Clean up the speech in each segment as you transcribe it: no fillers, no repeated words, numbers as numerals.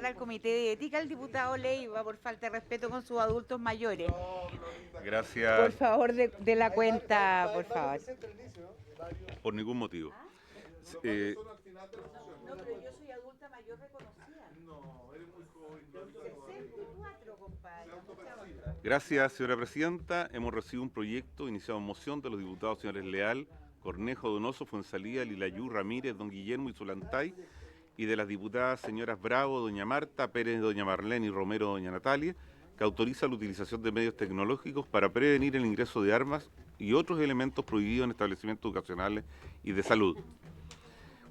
mandar al comité de ética al diputado Leiva por falta de respeto con sus adultos mayores. Gracias. Por favor, de la cuenta, por favor. Por ningún motivo. No, pero yo soy adulta mayor reconocida. No, eres muy joven. 64, compadre. Gracias, señora presidenta. Hemos recibido un proyecto iniciado en moción de los diputados señores Leal, Cornejo, Donoso, Fuenzalía, Lilayú, Ramírez, don Guillermo y Zulantay, y de las diputadas señoras Bravo, doña Marta, Pérez, doña Marlene y Romero, doña Natalia, que autoriza la utilización de medios tecnológicos para prevenir el ingreso de armas y otros elementos prohibidos en establecimientos educacionales y de salud.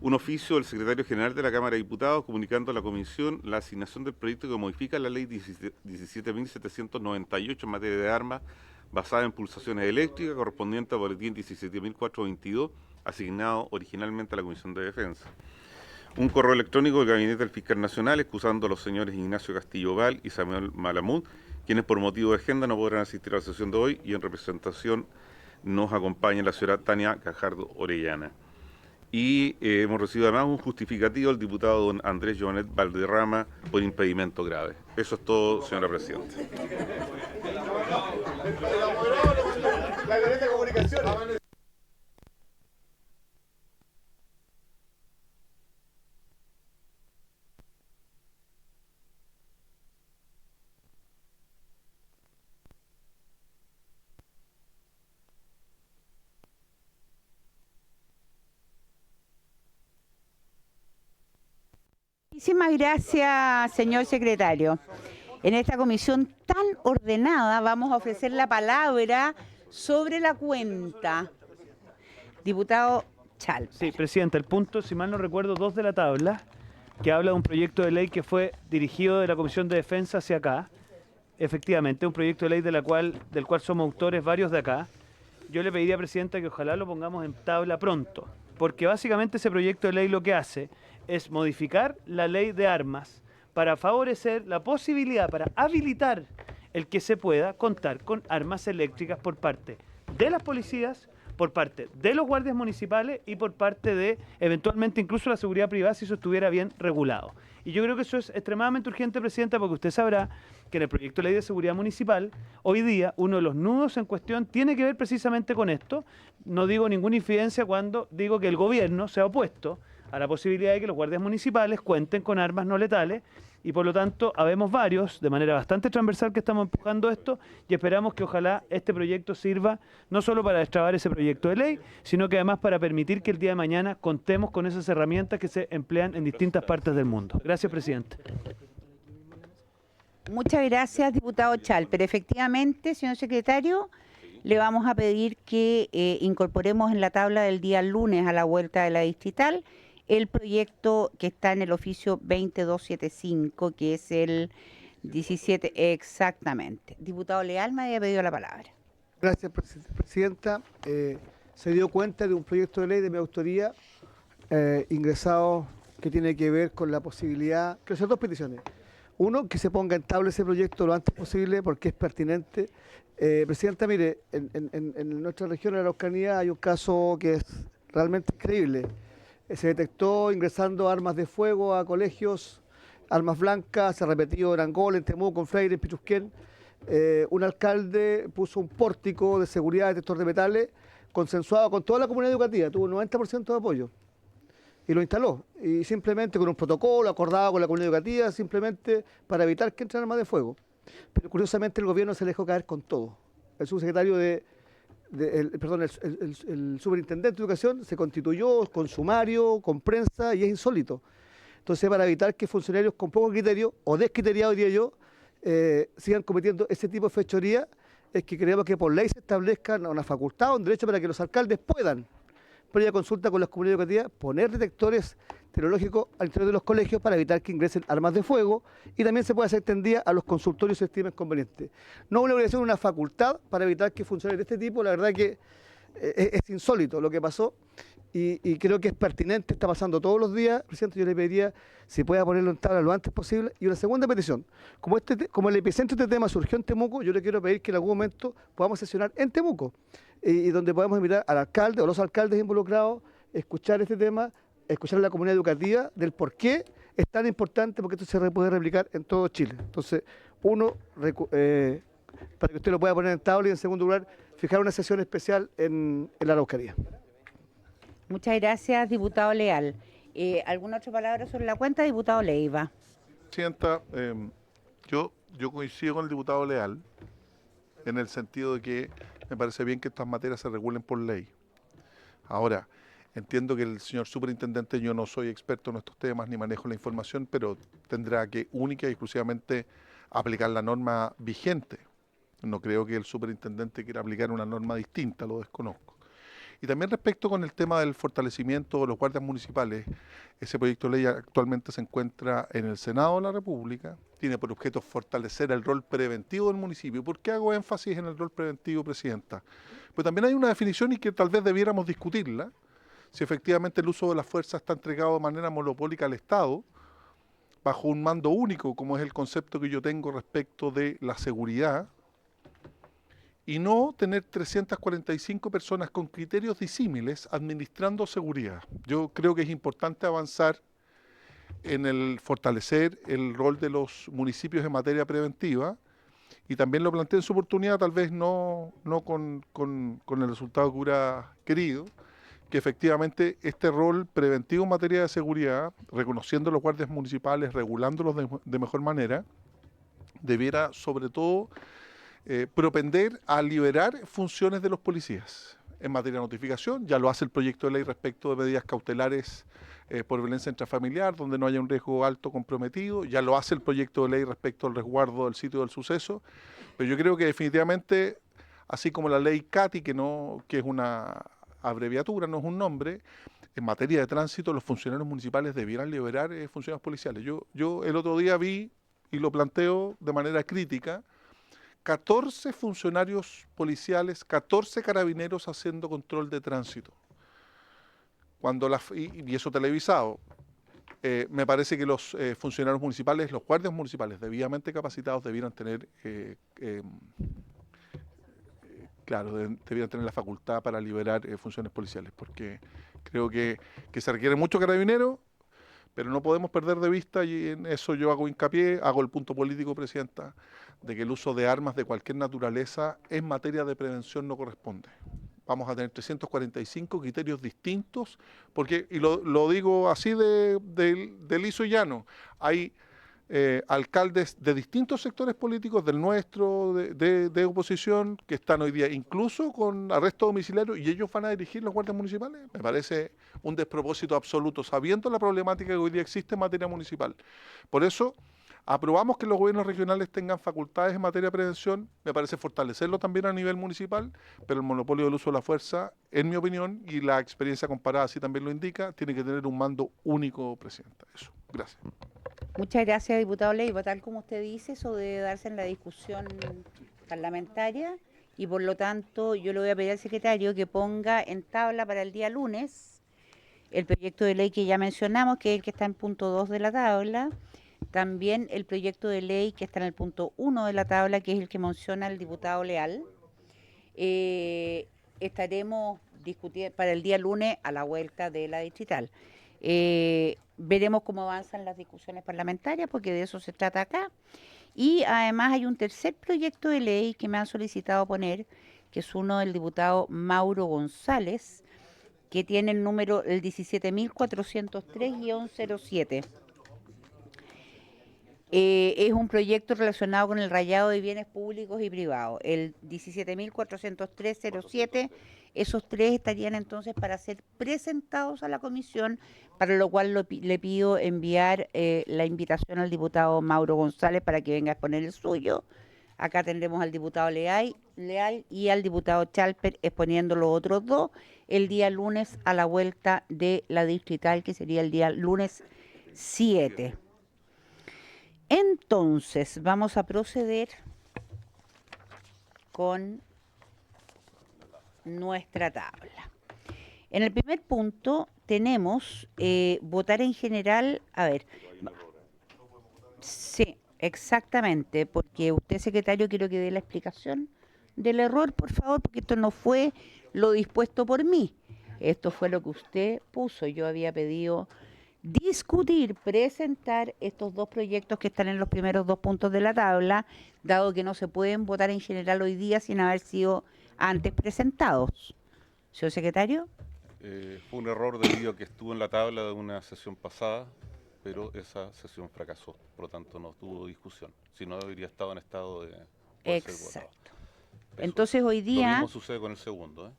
Un oficio del secretario general de la Cámara de Diputados comunicando a la Comisión la asignación del proyecto que modifica la ley 17.798 en materia de armas basada en pulsaciones eléctricas correspondiente al boletín 17.422 asignado originalmente a la Comisión de Defensa. Un correo electrónico del Gabinete del Fiscal Nacional excusando a los señores Ignacio Castillo Val y Samuel Malamud, quienes por motivo de agenda no podrán asistir a la sesión de hoy, y en representación nos acompaña la señora Tania Cajardo Orellana. Y hemos recibido además un justificativo del diputado don Andrés Joanet Valderrama por impedimento grave. Eso es todo, señora presidenta. Muchísimas gracias, señor secretario. En esta comisión tan ordenada vamos a ofrecer la palabra sobre la cuenta. Diputado Chal. Sí, presidenta, el punto, si mal no recuerdo, 2 de la tabla, que habla de un proyecto de ley que fue dirigido de la Comisión de Defensa hacia acá. Efectivamente, un proyecto de ley del cual somos autores varios de acá. Yo le pediría, presidenta, que ojalá lo pongamos en tabla pronto, porque básicamente ese proyecto de ley lo que hace es modificar la ley de armas para favorecer la posibilidad, para habilitar el que se pueda contar con armas eléctricas por parte de las policías, por parte de los guardias municipales y por parte de, eventualmente, incluso la seguridad privada, si eso estuviera bien regulado. Y yo creo que eso es extremadamente urgente, presidenta, porque usted sabrá que en el proyecto de ley de seguridad municipal, hoy día, uno de los nudos en cuestión tiene que ver precisamente con esto. No digo ninguna infidencia cuando digo que el gobierno se ha opuesto a la posibilidad de que los guardias municipales cuenten con armas no letales, y por lo tanto habemos varios, de manera bastante transversal, que estamos empujando esto, y esperamos que ojalá este proyecto sirva no solo para destrabar ese proyecto de ley, sino que además para permitir que el día de mañana contemos con esas herramientas que se emplean en distintas partes del mundo. Gracias, presidente. Muchas gracias, diputado Chal. Pero efectivamente, señor secretario, le vamos a pedir que incorporemos en la tabla del día lunes a la vuelta de la distrital el proyecto que está en el oficio 20275, que es el 17, exactamente. Diputado Leal me había pedido la palabra. Gracias, presidenta. Se dio cuenta de un proyecto de ley de mi autoría ingresado que tiene que ver con la posibilidad, quiero hacer 2 peticiones. Uno, que se ponga en tabla ese proyecto lo antes posible porque es pertinente. Presidenta, mire, en nuestra región, en la Araucanía, hay un caso que es realmente increíble. Se detectó ingresando armas de fuego a colegios, armas blancas, se ha repetido en Angola, en Temuco, en Freire, en Pichusquén. Un alcalde puso un pórtico de seguridad de detector de metales consensuado con toda la comunidad educativa, tuvo un 90% de apoyo y lo instaló, y simplemente con un protocolo acordado con la comunidad educativa, simplemente para evitar que entren armas de fuego. Pero curiosamente el gobierno se le dejó caer con todo. El subsecretario el superintendente de educación se constituyó con sumario, con prensa, y es insólito. Entonces, para evitar que funcionarios con poco criterio, o descriteriados diría yo, sigan cometiendo ese tipo de fechoría, es que creemos que por ley se establezca una facultad o un derecho para que los alcaldes puedan, previa consulta con las comunidades educativas, poner detectores tecnológicos al interior de los colegios para evitar que ingresen armas de fuego, y también se puede hacer extendida a los consultorios si se estimen conveniente. No una obligación, una facultad para evitar que funcionarios de este tipo, la verdad que es insólito lo que pasó, y creo que es pertinente, está pasando todos los días. Presidente, yo le pediría si pueda ponerlo en tabla lo antes posible. Y una segunda petición, como el epicentro de este tema surgió en Temuco, yo le quiero pedir que en algún momento podamos sesionar en Temuco, y donde podamos invitar al alcalde o los alcaldes involucrados, escuchar este tema, escuchar a la comunidad educativa del por qué es tan importante porque esto se puede replicar en todo Chile. Entonces, uno, para que usted lo pueda poner en tabla, y en segundo lugar, fijar una sesión especial en la Araucanía. Muchas gracias, diputado Leal. ¿Alguna otra palabra sobre la cuenta, diputado Leiva? Presidenta, yo coincido con el diputado Leal en el sentido de que me parece bien que estas materias se regulen por ley. Ahora, entiendo que el señor superintendente, yo no soy experto en estos temas ni manejo la información, pero tendrá que única y exclusivamente aplicar la norma vigente. No creo que el superintendente quiera aplicar una norma distinta, lo desconozco. Y también respecto con el tema del fortalecimiento de los guardias municipales, ese proyecto de ley actualmente se encuentra en el Senado de la República, tiene por objeto fortalecer el rol preventivo del municipio. ¿Por qué hago énfasis en el rol preventivo, Presidenta? Pues también hay una definición y que tal vez debiéramos discutirla, si efectivamente el uso de la fuerza está entregado de manera monopólica al Estado, bajo un mando único, como es el concepto que yo tengo respecto de la seguridad, y no tener 345 personas con criterios disímiles administrando seguridad. Yo creo que es importante avanzar en el fortalecer el rol de los municipios en materia preventiva, y también lo planteé en su oportunidad, tal vez no con el resultado que hubiera querido, que efectivamente este rol preventivo en materia de seguridad, reconociendo los guardias municipales, regulándolos de mejor manera, debiera sobre todo propender a liberar funciones de los policías. En materia de notificación, ya lo hace el proyecto de ley respecto de medidas cautelares por violencia intrafamiliar, donde no haya un riesgo alto comprometido, ya lo hace el proyecto de ley respecto al resguardo del sitio del suceso, pero yo creo que definitivamente, así como la ley CATI, que es una abreviatura, no es un nombre, en materia de tránsito los funcionarios municipales debieran liberar funciones policiales. Yo el otro día vi, y lo planteo de manera crítica, 14 funcionarios policiales, 14 carabineros haciendo control de tránsito. Y eso televisado. Me parece que los funcionarios municipales, los guardias municipales debidamente capacitados debieran tener, debieran tener la facultad para liberar funciones policiales, porque creo que se requiere mucho carabinero, pero no podemos perder de vista, y en eso yo hago hincapié, hago el punto político, Presidenta, de que el uso de armas de cualquier naturaleza en materia de prevención no corresponde. Vamos a tener 345 criterios distintos, porque, y lo digo así de liso y llano, hay alcaldes de distintos sectores políticos, del nuestro, de oposición, que están hoy día incluso con arresto domiciliario, y ellos van a dirigir los guardias municipales. Me parece un despropósito absoluto, sabiendo la problemática que hoy día existe en materia municipal. Por eso, aprobamos que los gobiernos regionales tengan facultades en materia de prevención, me parece fortalecerlo también a nivel municipal, pero el monopolio del uso de la fuerza, en mi opinión, y la experiencia comparada así también lo indica, tiene que tener un mando único, Presidenta. Eso, gracias. Muchas gracias, diputado Leiva. Tal como usted dice, eso debe darse en la discusión parlamentaria, y por lo tanto yo le voy a pedir al secretario que ponga en tabla para el día lunes el proyecto de ley que ya mencionamos, que es el que está en punto 2 de la tabla, también el proyecto de ley que está en el punto 1 de la tabla, que es el que menciona el diputado Leal. Estaremos discutiendo para el día lunes a la vuelta de la distrital. Veremos cómo avanzan las discusiones parlamentarias, porque de eso se trata acá. Y además hay un tercer proyecto de ley que me han solicitado poner, que es uno del diputado Mauro González, que tiene el número el 17.403-07. Es un proyecto relacionado con el rayado de bienes públicos y privados. El 17.403-07, esos tres estarían entonces para ser presentados a la comisión, para lo cual le pido enviar la invitación al diputado Mauro González para que venga a exponer el suyo. Acá tendremos al diputado Leal y al diputado Chalper exponiendo los otros dos el día lunes a la vuelta de la distrital, que sería el día lunes 7. Entonces, vamos a proceder con nuestra tabla. En el primer punto tenemos votar en general, sí, exactamente, porque usted, secretario, quiero que dé la explicación del error, por favor, porque esto no fue lo dispuesto por mí, esto fue lo que usted puso. Yo había pedido discutir, presentar estos dos proyectos que están en los primeros 2 puntos de la tabla, dado que no se pueden votar en general hoy día sin haber sido antes presentados. Señor secretario. Fue un error debido a que estuvo en la tabla de una sesión pasada, pero esa sesión fracasó, por lo tanto no tuvo discusión. Si no, habría estado en estado de poder ser votado. Exacto. Entonces hoy Lo día... mismo sucede con el segundo, ¿eh?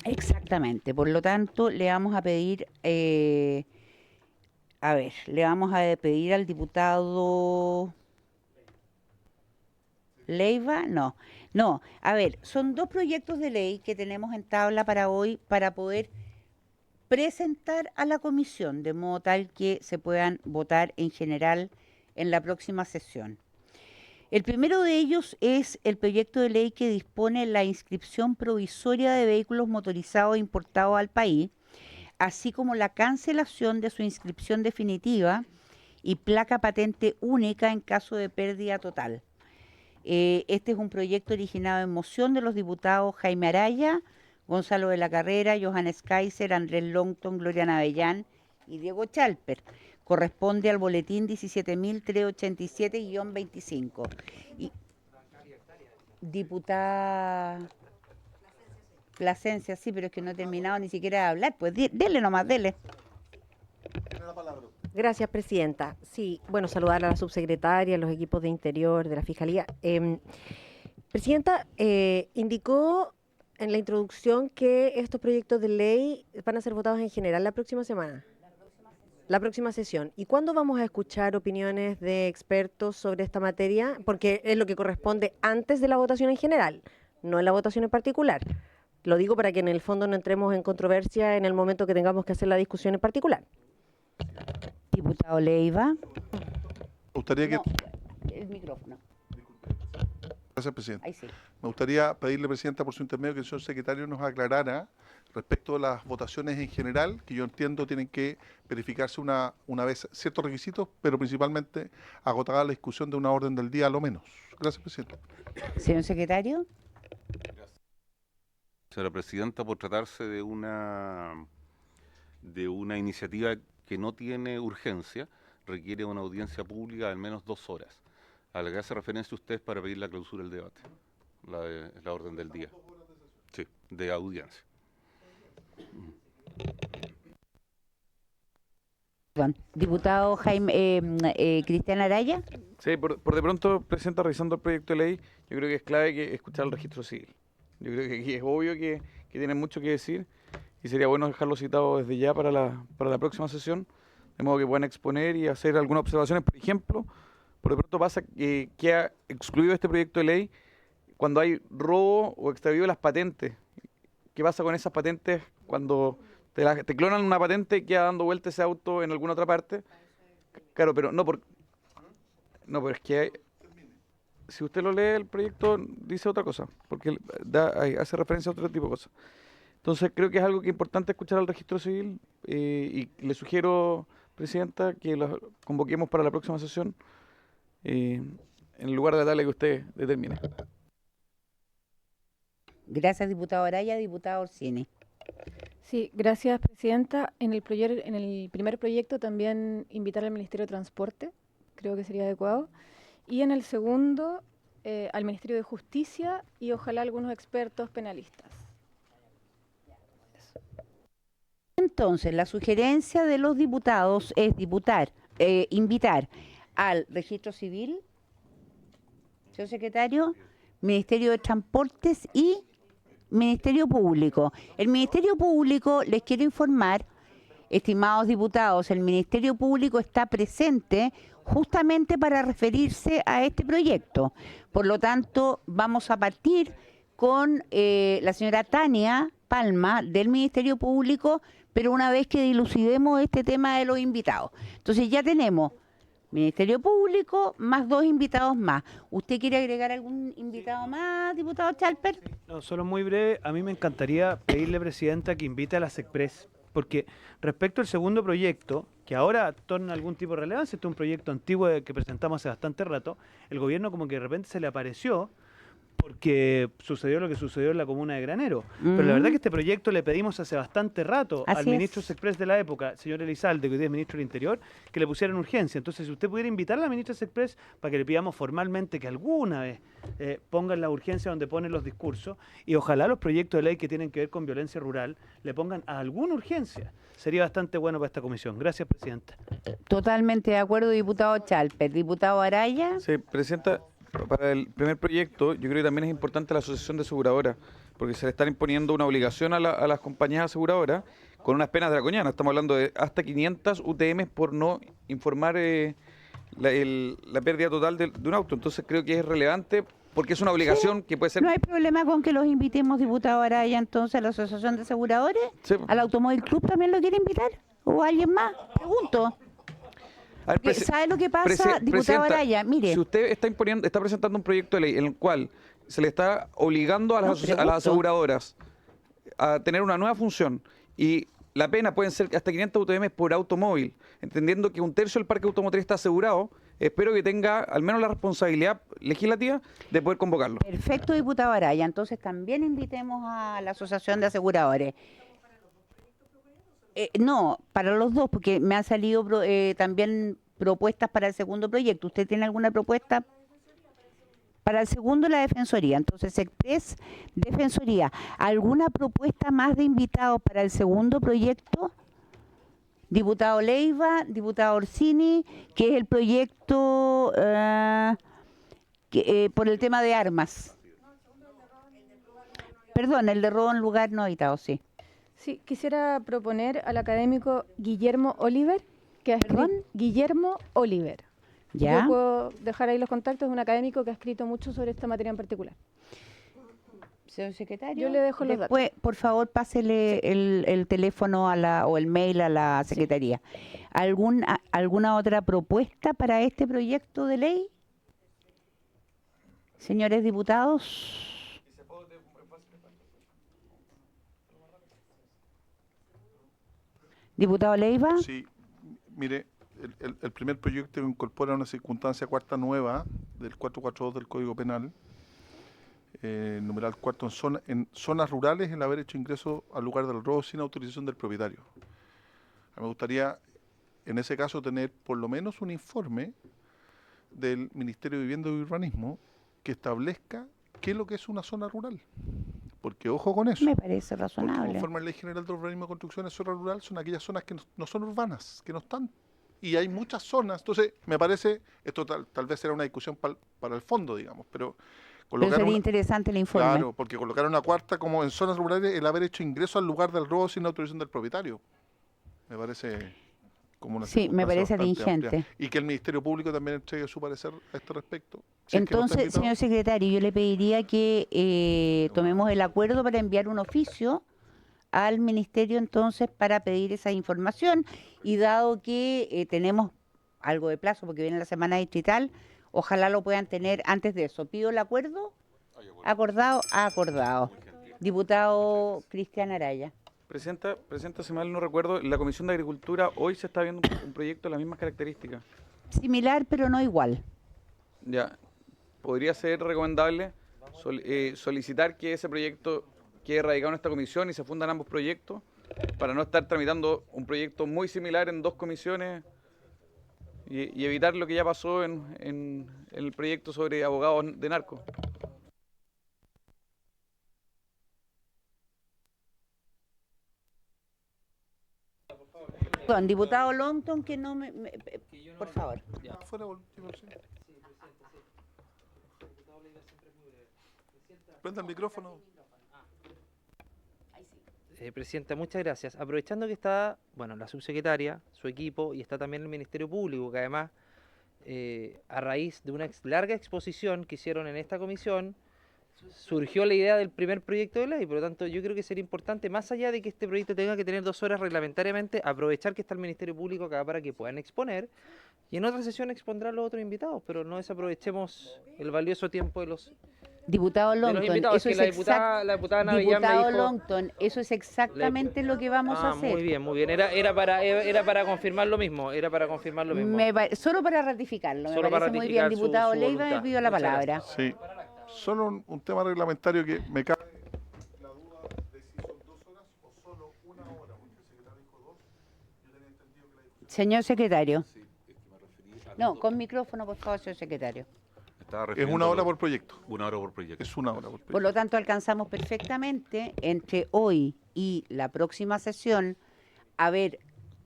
Exactamente, por lo tanto le vamos a pedir, le vamos a pedir al diputado Leiva, no, a ver, son 2 proyectos de ley que tenemos en tabla para hoy para poder presentar a la comisión, de modo tal que se puedan votar en general en la próxima sesión. El primero de ellos es el proyecto de ley que dispone la inscripción provisoria de vehículos motorizados importados al país, así como la cancelación de su inscripción definitiva y placa patente única en caso de pérdida total. Este es un proyecto originado en moción de los diputados Jaime Araya, Gonzalo de la Carrera, Johannes Kaiser, Andrés Longton, Gloria Navellán y Diego Chalper. Corresponde al boletín 17.387-25. Y diputada Plasencia, sí, pero es que no he terminado ni siquiera de hablar. Pues dele nomás, dele. Gracias, presidenta. Sí, bueno, saludar a la subsecretaria, a los equipos de Interior, de la Fiscalía. Presidenta, indicó en la introducción que estos proyectos de ley van a ser votados en general la próxima semana. La próxima sesión. ¿Y cuándo vamos a escuchar opiniones de expertos sobre esta materia? Porque es lo que corresponde antes de la votación en general, no en la votación en particular. Lo digo para que en el fondo no entremos en controversia en el momento que tengamos que hacer la discusión en particular. Diputado Leiva. Me gustaría que... No, el micrófono. Gracias, presidente. Ahí sí. Me gustaría pedirle, presidenta, por su intermedio, que el señor secretario nos aclarara respecto a las votaciones en general, que yo entiendo tienen que verificarse una vez ciertos requisitos, pero principalmente agotada la discusión de una orden del día a lo menos. Gracias, presidente. Señor secretario. Señora presidenta, por tratarse de una iniciativa que no tiene urgencia, requiere una audiencia pública de al menos 2 horas, a la que hace referencia usted para pedir la clausura del debate, la orden del día. Sí, de audiencia. Diputado Jaime Cristian Araya. Sí, por de pronto, presidenta, revisando el proyecto de ley, yo creo que es clave que escuchar el registro civil. Yo creo que aquí es obvio que tienen mucho que decir y sería bueno dejarlo citado desde ya para la próxima sesión, de modo que puedan exponer y hacer algunas observaciones. Por ejemplo, por de pronto pasa que ha excluido este proyecto de ley cuando hay robo o extravío de las patentes. ¿Qué pasa con esas patentes cuando te clonan una patente y queda dando vuelta ese auto en alguna otra parte? Claro, pero no pero es que si usted lo lee, el proyecto dice otra cosa, porque hace referencia a otro tipo de cosas. Entonces creo que es algo que es importante escuchar al registro civil y le sugiero, presidenta, que lo convoquemos para la próxima sesión en el lugar de la tabla que usted determine. Gracias, diputado Araya. Diputado Orsini. Sí, gracias, presidenta. En el primer proyecto también invitar al Ministerio de Transporte, creo que sería adecuado. Y en el segundo, al Ministerio de Justicia y ojalá algunos expertos penalistas. Entonces, la sugerencia de los diputados es invitar al Registro Civil, señor secretario, Ministerio de Transportes y Ministerio Público. El Ministerio Público, les quiero informar, estimados diputados, el Ministerio Público está presente justamente para referirse a este proyecto. Por lo tanto, vamos a partir con la señora Tania Palma del Ministerio Público, pero una vez que dilucidemos este tema de los invitados. Entonces ya tenemos Ministerio Público más 2 invitados más. ¿Usted quiere agregar algún invitado más, diputado Chalper? No, solo muy breve. A mí me encantaría pedirle, presidenta, que invite a las Express, porque respecto al segundo proyecto, que ahora torna algún tipo de relevancia, este es un proyecto antiguo que presentamos hace bastante rato, el gobierno como que de repente se le apareció porque sucedió lo que sucedió en la comuna de Granero. Pero la verdad que este proyecto le pedimos hace bastante rato al Así ministro es. Sexpress de la época, señor Elizalde, que hoy día es ministro del Interior, que le pusieran urgencia. Entonces, si usted pudiera invitar a la ministra Sexpress para que le pidamos formalmente que alguna vez pongan la urgencia donde ponen los discursos, y ojalá los proyectos de ley que tienen que ver con violencia rural le pongan alguna urgencia. Sería bastante bueno para esta comisión. Gracias, Presidenta. Totalmente de acuerdo, diputado Chalper. Diputado Araya. Sí, Presidenta, para el primer proyecto, yo creo que también es importante la asociación de aseguradoras, porque se le están imponiendo una obligación a las compañías aseguradoras con unas penas draconianas. Estamos hablando de hasta 500 UTM por no informar la pérdida total de un auto. Entonces creo que es relevante porque es una obligación que puede ser... No hay problema con que los invitemos, diputado Araya, entonces a la Asociación de Aseguradores. Sí. ¿Al Automóvil Club también lo quiere invitar? ¿O alguien más? Pregunto. A ver, ¿Sabe lo que pasa, diputado Presidenta, Araya? Mire. si usted está presentando un proyecto de ley en el cual se le está obligando a las pregunto. aseguradoras a tener una nueva función y la pena pueden ser hasta 500 UTM por automóvil, entendiendo que un tercio del parque automotriz está asegurado, espero que tenga al menos la responsabilidad legislativa de poder convocarlo. Perfecto, diputado Araya. Entonces también invitemos a la Asociación de Aseguradores. No, para los dos, porque me han salido también propuestas para el segundo proyecto. ¿Usted tiene alguna propuesta? Para el segundo, la Defensoría. Entonces, Express, Defensoría. ¿Alguna propuesta más de invitados para el segundo proyecto? Diputado Leiva, diputado Orsini, que es el proyecto por el tema de armas. Perdón, el de robo en lugar no habitado, sí. Sí, quisiera proponer al académico Guillermo Oliver, que ha escrito... ¿Perdón? Guillermo Oliver. ¿Ya? Yo puedo dejar ahí los contactos, es un académico que ha escrito mucho sobre esta materia en particular. Señor secretario, Yo le dejo los después, por favor, pásele el teléfono o el mail a la secretaría. ¿Alguna otra propuesta para este proyecto de ley? Señores diputados. Diputado Leiva. Sí, mire, el primer proyecto incorpora una circunstancia cuarta nueva del 442 del Código Penal, numeral cuarto, en zonas rurales, el haber hecho ingreso al lugar del robo sin autorización del propietario. Me gustaría, en ese caso, tener por lo menos un informe del Ministerio de Vivienda y Urbanismo que establezca qué es lo que es una zona rural. Porque ojo con eso. Me parece Porque razonable. conforme a la Ley General de Urbanismo y Construcción, zona rural son aquellas zonas que no son urbanas, que no están. Y hay muchas zonas. Entonces, me parece, esto tal vez será una discusión para el fondo, digamos, pero Pero sería interesante el informe. Claro, porque colocar una cuarta como en zonas rurales el haber hecho ingreso al lugar del robo sin autorización del propietario. Me parece como una Sí, me parece circunstancia bastante atingente. amplia. Y que el Ministerio Público también entregue su parecer a este respecto. Si es que no está Entonces, invitado. señor secretario, yo le pediría que tomemos el acuerdo para enviar un oficio al ministerio entonces para pedir esa información y dado que tenemos algo de plazo porque viene la semana distrital, ojalá lo puedan tener antes de eso. ¿Pido el acuerdo? Acordado, acordado. Diputado Cristian Araya. Presidenta, si mal no recuerdo, en la Comisión de Agricultura hoy se está viendo un proyecto de las mismas características. Similar pero no igual. Ya, podría ser recomendable solicitar que ese proyecto quede radicado en esta comisión y se fundan ambos proyectos para no estar tramitando un proyecto muy similar en dos comisiones y evitar lo que ya pasó en el proyecto sobre abogados de narco. Perdón, diputado Longton, que no por favor. Fuera, sí. Prenda el micrófono. Presidenta, muchas gracias. Aprovechando que está, bueno, la subsecretaria, su equipo, y está también el Ministerio Público, que además, a raíz de una larga exposición que hicieron en esta comisión, surgió la idea del primer proyecto de ley. Por lo tanto, yo creo que sería importante, más allá de que este proyecto tenga que tener 2 horas reglamentariamente, aprovechar que está el Ministerio Público acá para que puedan exponer, y en otra sesión expondrán los otros invitados, pero no desaprovechemos el valioso tiempo de los... Diputado de los Longton, invitados, eso que es la diputada Navellán me Diputado dijo... Longton, eso es exactamente lo que vamos a hacer. Muy bien, muy bien. Era para confirmar lo mismo. Solo para ratificarlo. Solo Me para parece muy ratificar bien, diputado su Leiva, me voluntad. pido la Muchas palabra. Sí. solo un tema reglamentario que me cabe la duda de si son 2 horas o solo 1 hora, porque el secretario dijo 2, yo tenía entendido que la discusión... Señor secretario. No, con micrófono, por favor, señor secretario. Es 1 hora por proyecto. 1 hora por proyecto. Es 1 hora por proyecto. Por lo tanto, alcanzamos perfectamente entre hoy y la próxima sesión a ver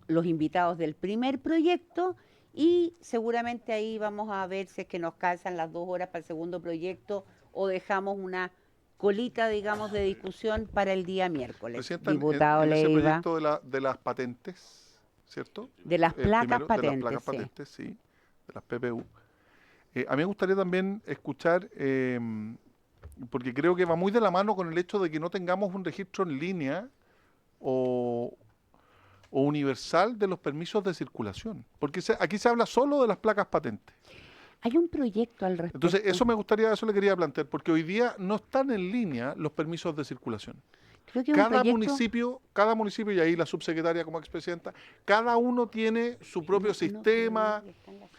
los invitados del primer proyecto y seguramente ahí vamos a ver si es que nos calzan las 2 horas para el segundo proyecto o dejamos una colita, digamos, de discusión para el día miércoles. Presidenta, Diputado en ese Leiva. proyecto de las patentes, ¿cierto? De las El placas primero, patentes, de las placas sí. patentes, sí, de las PPU. A mí me gustaría también escuchar, porque creo que va muy de la mano con el hecho de que no tengamos un registro en línea o universal de los permisos de circulación, porque aquí se habla solo de las placas patentes. Hay un proyecto al respecto. Entonces, eso le quería plantear, porque hoy día no están en línea los permisos de circulación. Creo que es un Cada municipio, y ahí la subsecretaria como expresidenta, cada uno tiene su propio sistema.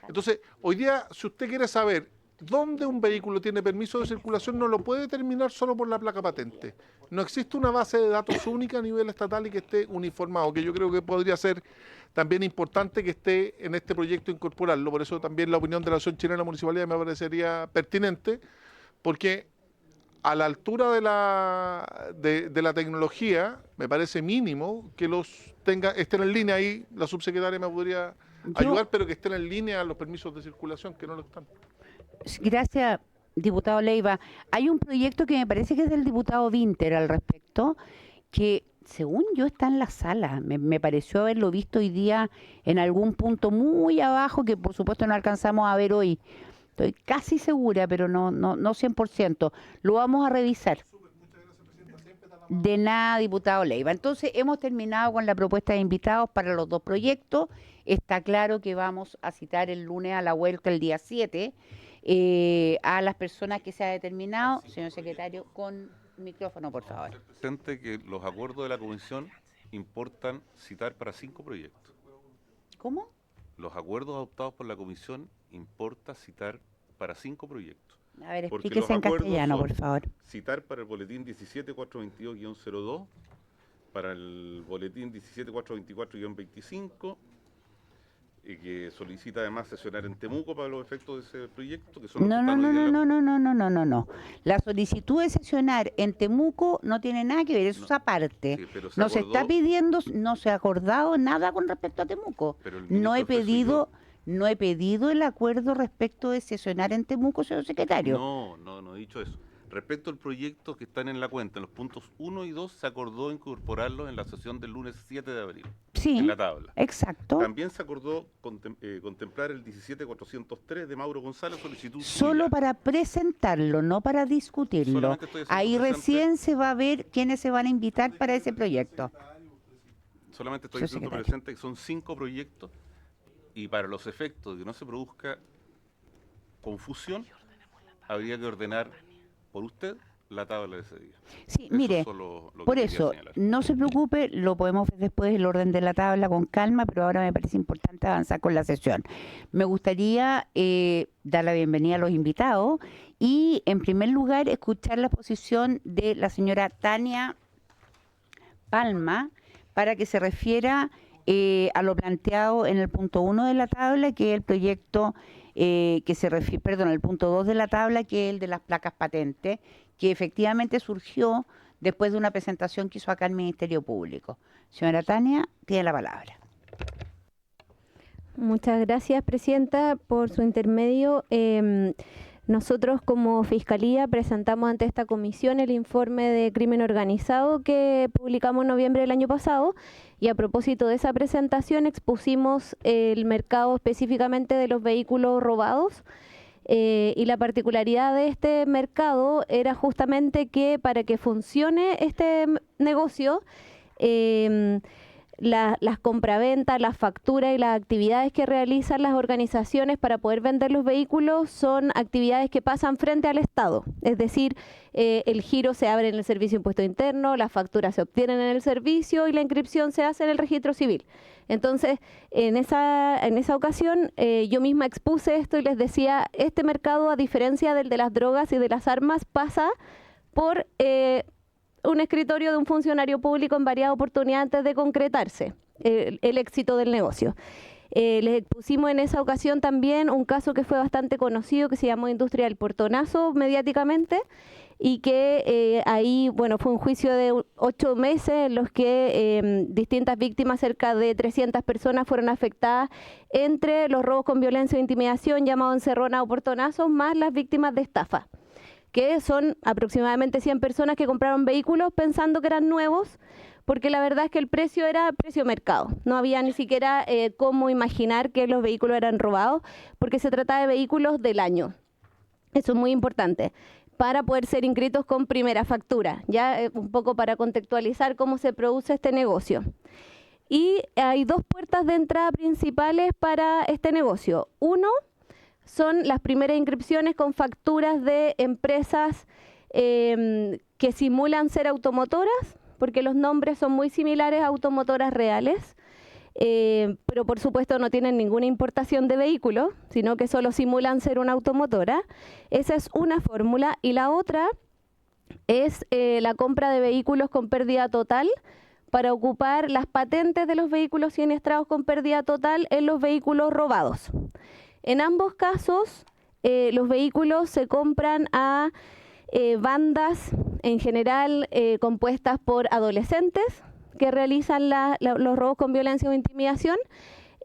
Entonces, hoy día, si usted quiere saber dónde un vehículo tiene permiso de circulación, no lo puede determinar solo por la placa patente. No existe una base de datos única a nivel estatal y que esté uniformado, que yo creo que podría ser también importante que esté en este proyecto incorporarlo. Por eso también la opinión de la Asociación Chilena de la Municipalidad me parecería pertinente, porque a la altura de la tecnología, me parece mínimo que estén en línea. Ahí la subsecretaria me podría ayudar, pero que estén en línea los permisos de circulación, que no lo están. Gracias, diputado Leiva. Hay un proyecto que me parece que es del diputado Vinter al respecto, que según yo está en la sala. Me pareció haberlo visto hoy día en algún punto muy abajo, que por supuesto no alcanzamos a ver hoy. Estoy casi segura, pero no 100%. Lo vamos a revisar. De nada, diputado Leiva. Entonces, hemos terminado con la propuesta de invitados para los 2 proyectos. Está claro que vamos a citar el lunes a la vuelta, el día 7, a las personas que se ha determinado. Señor secretario, con micrófono, por favor. Presente que los acuerdos de la comisión importan citar para 5 proyectos. ¿Cómo? Los acuerdos adoptados por la comisión importa citar para 5 proyectos. A ver, Porque explíquese en los acuerdos castellano, son por favor. Citar para el boletín 17422-02, para el boletín 17424-25, que solicita además sesionar en Temuco para los efectos de ese proyecto, que son los que están hoy día en la- No. La solicitud de sesionar en Temuco no tiene nada que ver, eso es aparte. Sí, pero se No se está acordó- pidiendo, no se ha acordado nada con respecto a Temuco. Pero el No he ministro pedido el acuerdo respecto de sesionar en Temuco, señor secretario. No he dicho eso. Respecto al proyecto que están en la cuenta, en los puntos 1 y 2 se acordó incorporarlos en la sesión del lunes 7 de abril, Sí, en la tabla. exacto. También se acordó contemplar el 17403 de Mauro González, solicitud Solo suya. para presentarlo, no para discutirlo. Solamente estoy haciendo Ahí presente- recién se va a ver quiénes se van a invitar para ese proyecto. Solamente estoy Señor diciendo secretario. presente que son 5 proyectos y para los efectos de que no se produzca confusión, habría que ordenar por usted la tabla de ese día. Sí, Eso mire, es solo lo que por quería eso, señalar. no se preocupe, lo podemos ver después el orden de la tabla con calma, pero ahora me parece importante avanzar con la sesión. Me gustaría dar la bienvenida a los invitados y, en primer lugar, escuchar la posición de la señora Tania Palma para que se refiera a lo planteado en el punto 1 de la tabla, que es el proyecto que se refiere, perdón, el punto 2 de la tabla, que es el de las placas patentes, que efectivamente surgió después de una presentación que hizo acá el Ministerio Público. Señora Tania, tiene la palabra. Muchas gracias, Presidenta, por su intermedio. Nosotros como Fiscalía presentamos ante esta comisión el informe de crimen organizado que publicamos en noviembre del año pasado y a propósito de esa presentación expusimos el mercado específicamente de los vehículos robados y la particularidad de este mercado era justamente que para que funcione este negocio las compraventas, las facturas y las actividades que realizan las organizaciones para poder vender los vehículos son actividades que pasan frente al Estado. Es decir, el giro se abre en el Servicio de Impuesto Interno, las facturas se obtienen en el servicio y la inscripción se hace en el registro civil. Entonces, en esa ocasión, yo misma expuse esto y les decía, este mercado, a diferencia del de las drogas y de las armas, pasa por un escritorio de un funcionario público en varias oportunidades antes de concretarse el éxito del negocio. Les expusimos en esa ocasión también un caso que fue bastante conocido, que se llamó Industria del Portonazo mediáticamente, y que ahí, bueno, fue un juicio de 8 meses en los que distintas víctimas, cerca de 300 personas, fueron afectadas entre los robos con violencia e intimidación, llamados encerrona o portonazos, más las víctimas de estafa, que son aproximadamente 100 personas que compraron vehículos pensando que eran nuevos, porque la verdad es que el precio era precio mercado. No había ni siquiera cómo imaginar que los vehículos eran robados, porque se trataba de vehículos del año. Eso es muy importante, para poder ser inscritos con primera factura, ya un poco para contextualizar cómo se produce este negocio. Y hay 2 puertas de entrada principales para este negocio. Uno, son las primeras inscripciones con facturas de empresas que simulan ser automotoras, porque los nombres son muy similares a automotoras reales, pero por supuesto no tienen ninguna importación de vehículos, sino que solo simulan ser una automotora. Esa es una fórmula. Y la otra es la compra de vehículos con pérdida total para ocupar las patentes de los vehículos siniestrados con pérdida total en los vehículos robados. En ambos casos, los vehículos se compran a bandas, en general compuestas por adolescentes que realizan los robos con violencia o intimidación,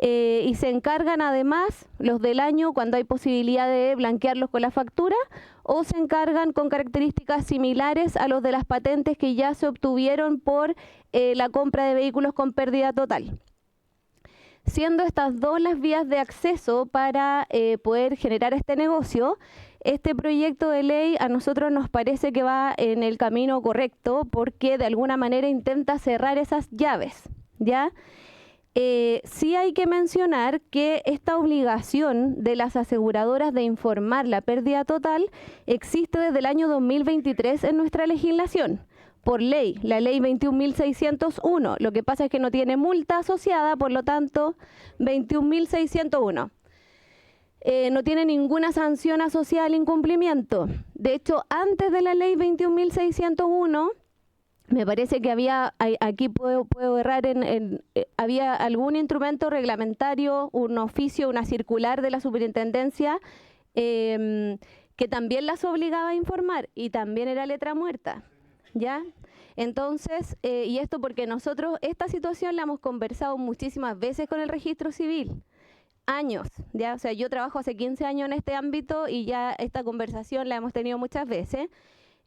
y se encargan además los del año cuando hay posibilidad de blanquearlos con la factura, o se encargan con características similares a los de las patentes que ya se obtuvieron por la compra de vehículos con pérdida total. Siendo estas 2 las vías de acceso para poder generar este negocio, este proyecto de ley a nosotros nos parece que va en el camino correcto, porque de alguna manera intenta cerrar esas llaves, ¿ya? Sí hay que mencionar que esta obligación de las aseguradoras de informar la pérdida total existe desde el año 2023 en nuestra legislación. Por ley, la ley 21.601. Lo que pasa es que no tiene multa asociada, por lo tanto, 21.601. No tiene ninguna sanción asociada al incumplimiento. De hecho, antes de la ley 21.601, me parece que había, aquí puedo errar, había algún instrumento reglamentario, un oficio, una circular de la superintendencia, que también las obligaba a informar, y también era letra muerta. ¿Ya? Entonces, y esto porque nosotros esta situación la hemos conversado muchísimas veces con el registro civil, años, ¿ya? O sea, yo trabajo hace 15 años en este ámbito y ya esta conversación la hemos tenido muchas veces,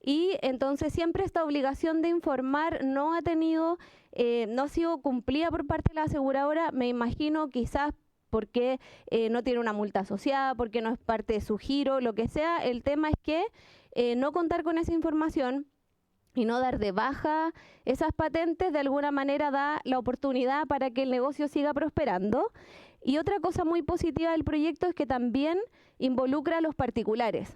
y entonces siempre esta obligación de informar no ha sido cumplida por parte de la aseguradora, me imagino quizás porque no tiene una multa asociada, porque no es parte de su giro, lo que sea. El tema es que no contar con esa información y no dar de baja esas patentes de alguna manera da la oportunidad para que el negocio siga prosperando. Y otra cosa muy positiva del proyecto es que también involucra a los particulares.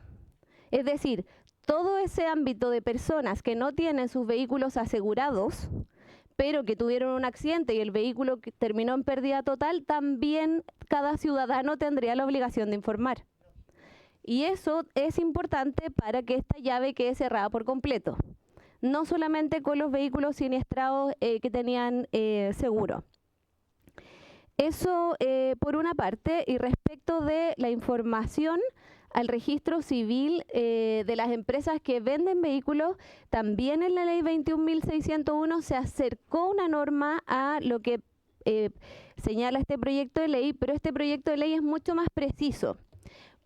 Es decir, todo ese ámbito de personas que no tienen sus vehículos asegurados, pero que tuvieron un accidente y el vehículo que terminó en pérdida total, también cada ciudadano tendría la obligación de informar. Y eso es importante para que esta llave quede cerrada por completo. No solamente con los vehículos siniestrados que tenían seguro. Eso por una parte. Y respecto de la información al registro civil de las empresas que venden vehículos, también en la ley 21.601 se acercó una norma a lo que señala este proyecto de ley, pero este proyecto de ley es mucho más preciso,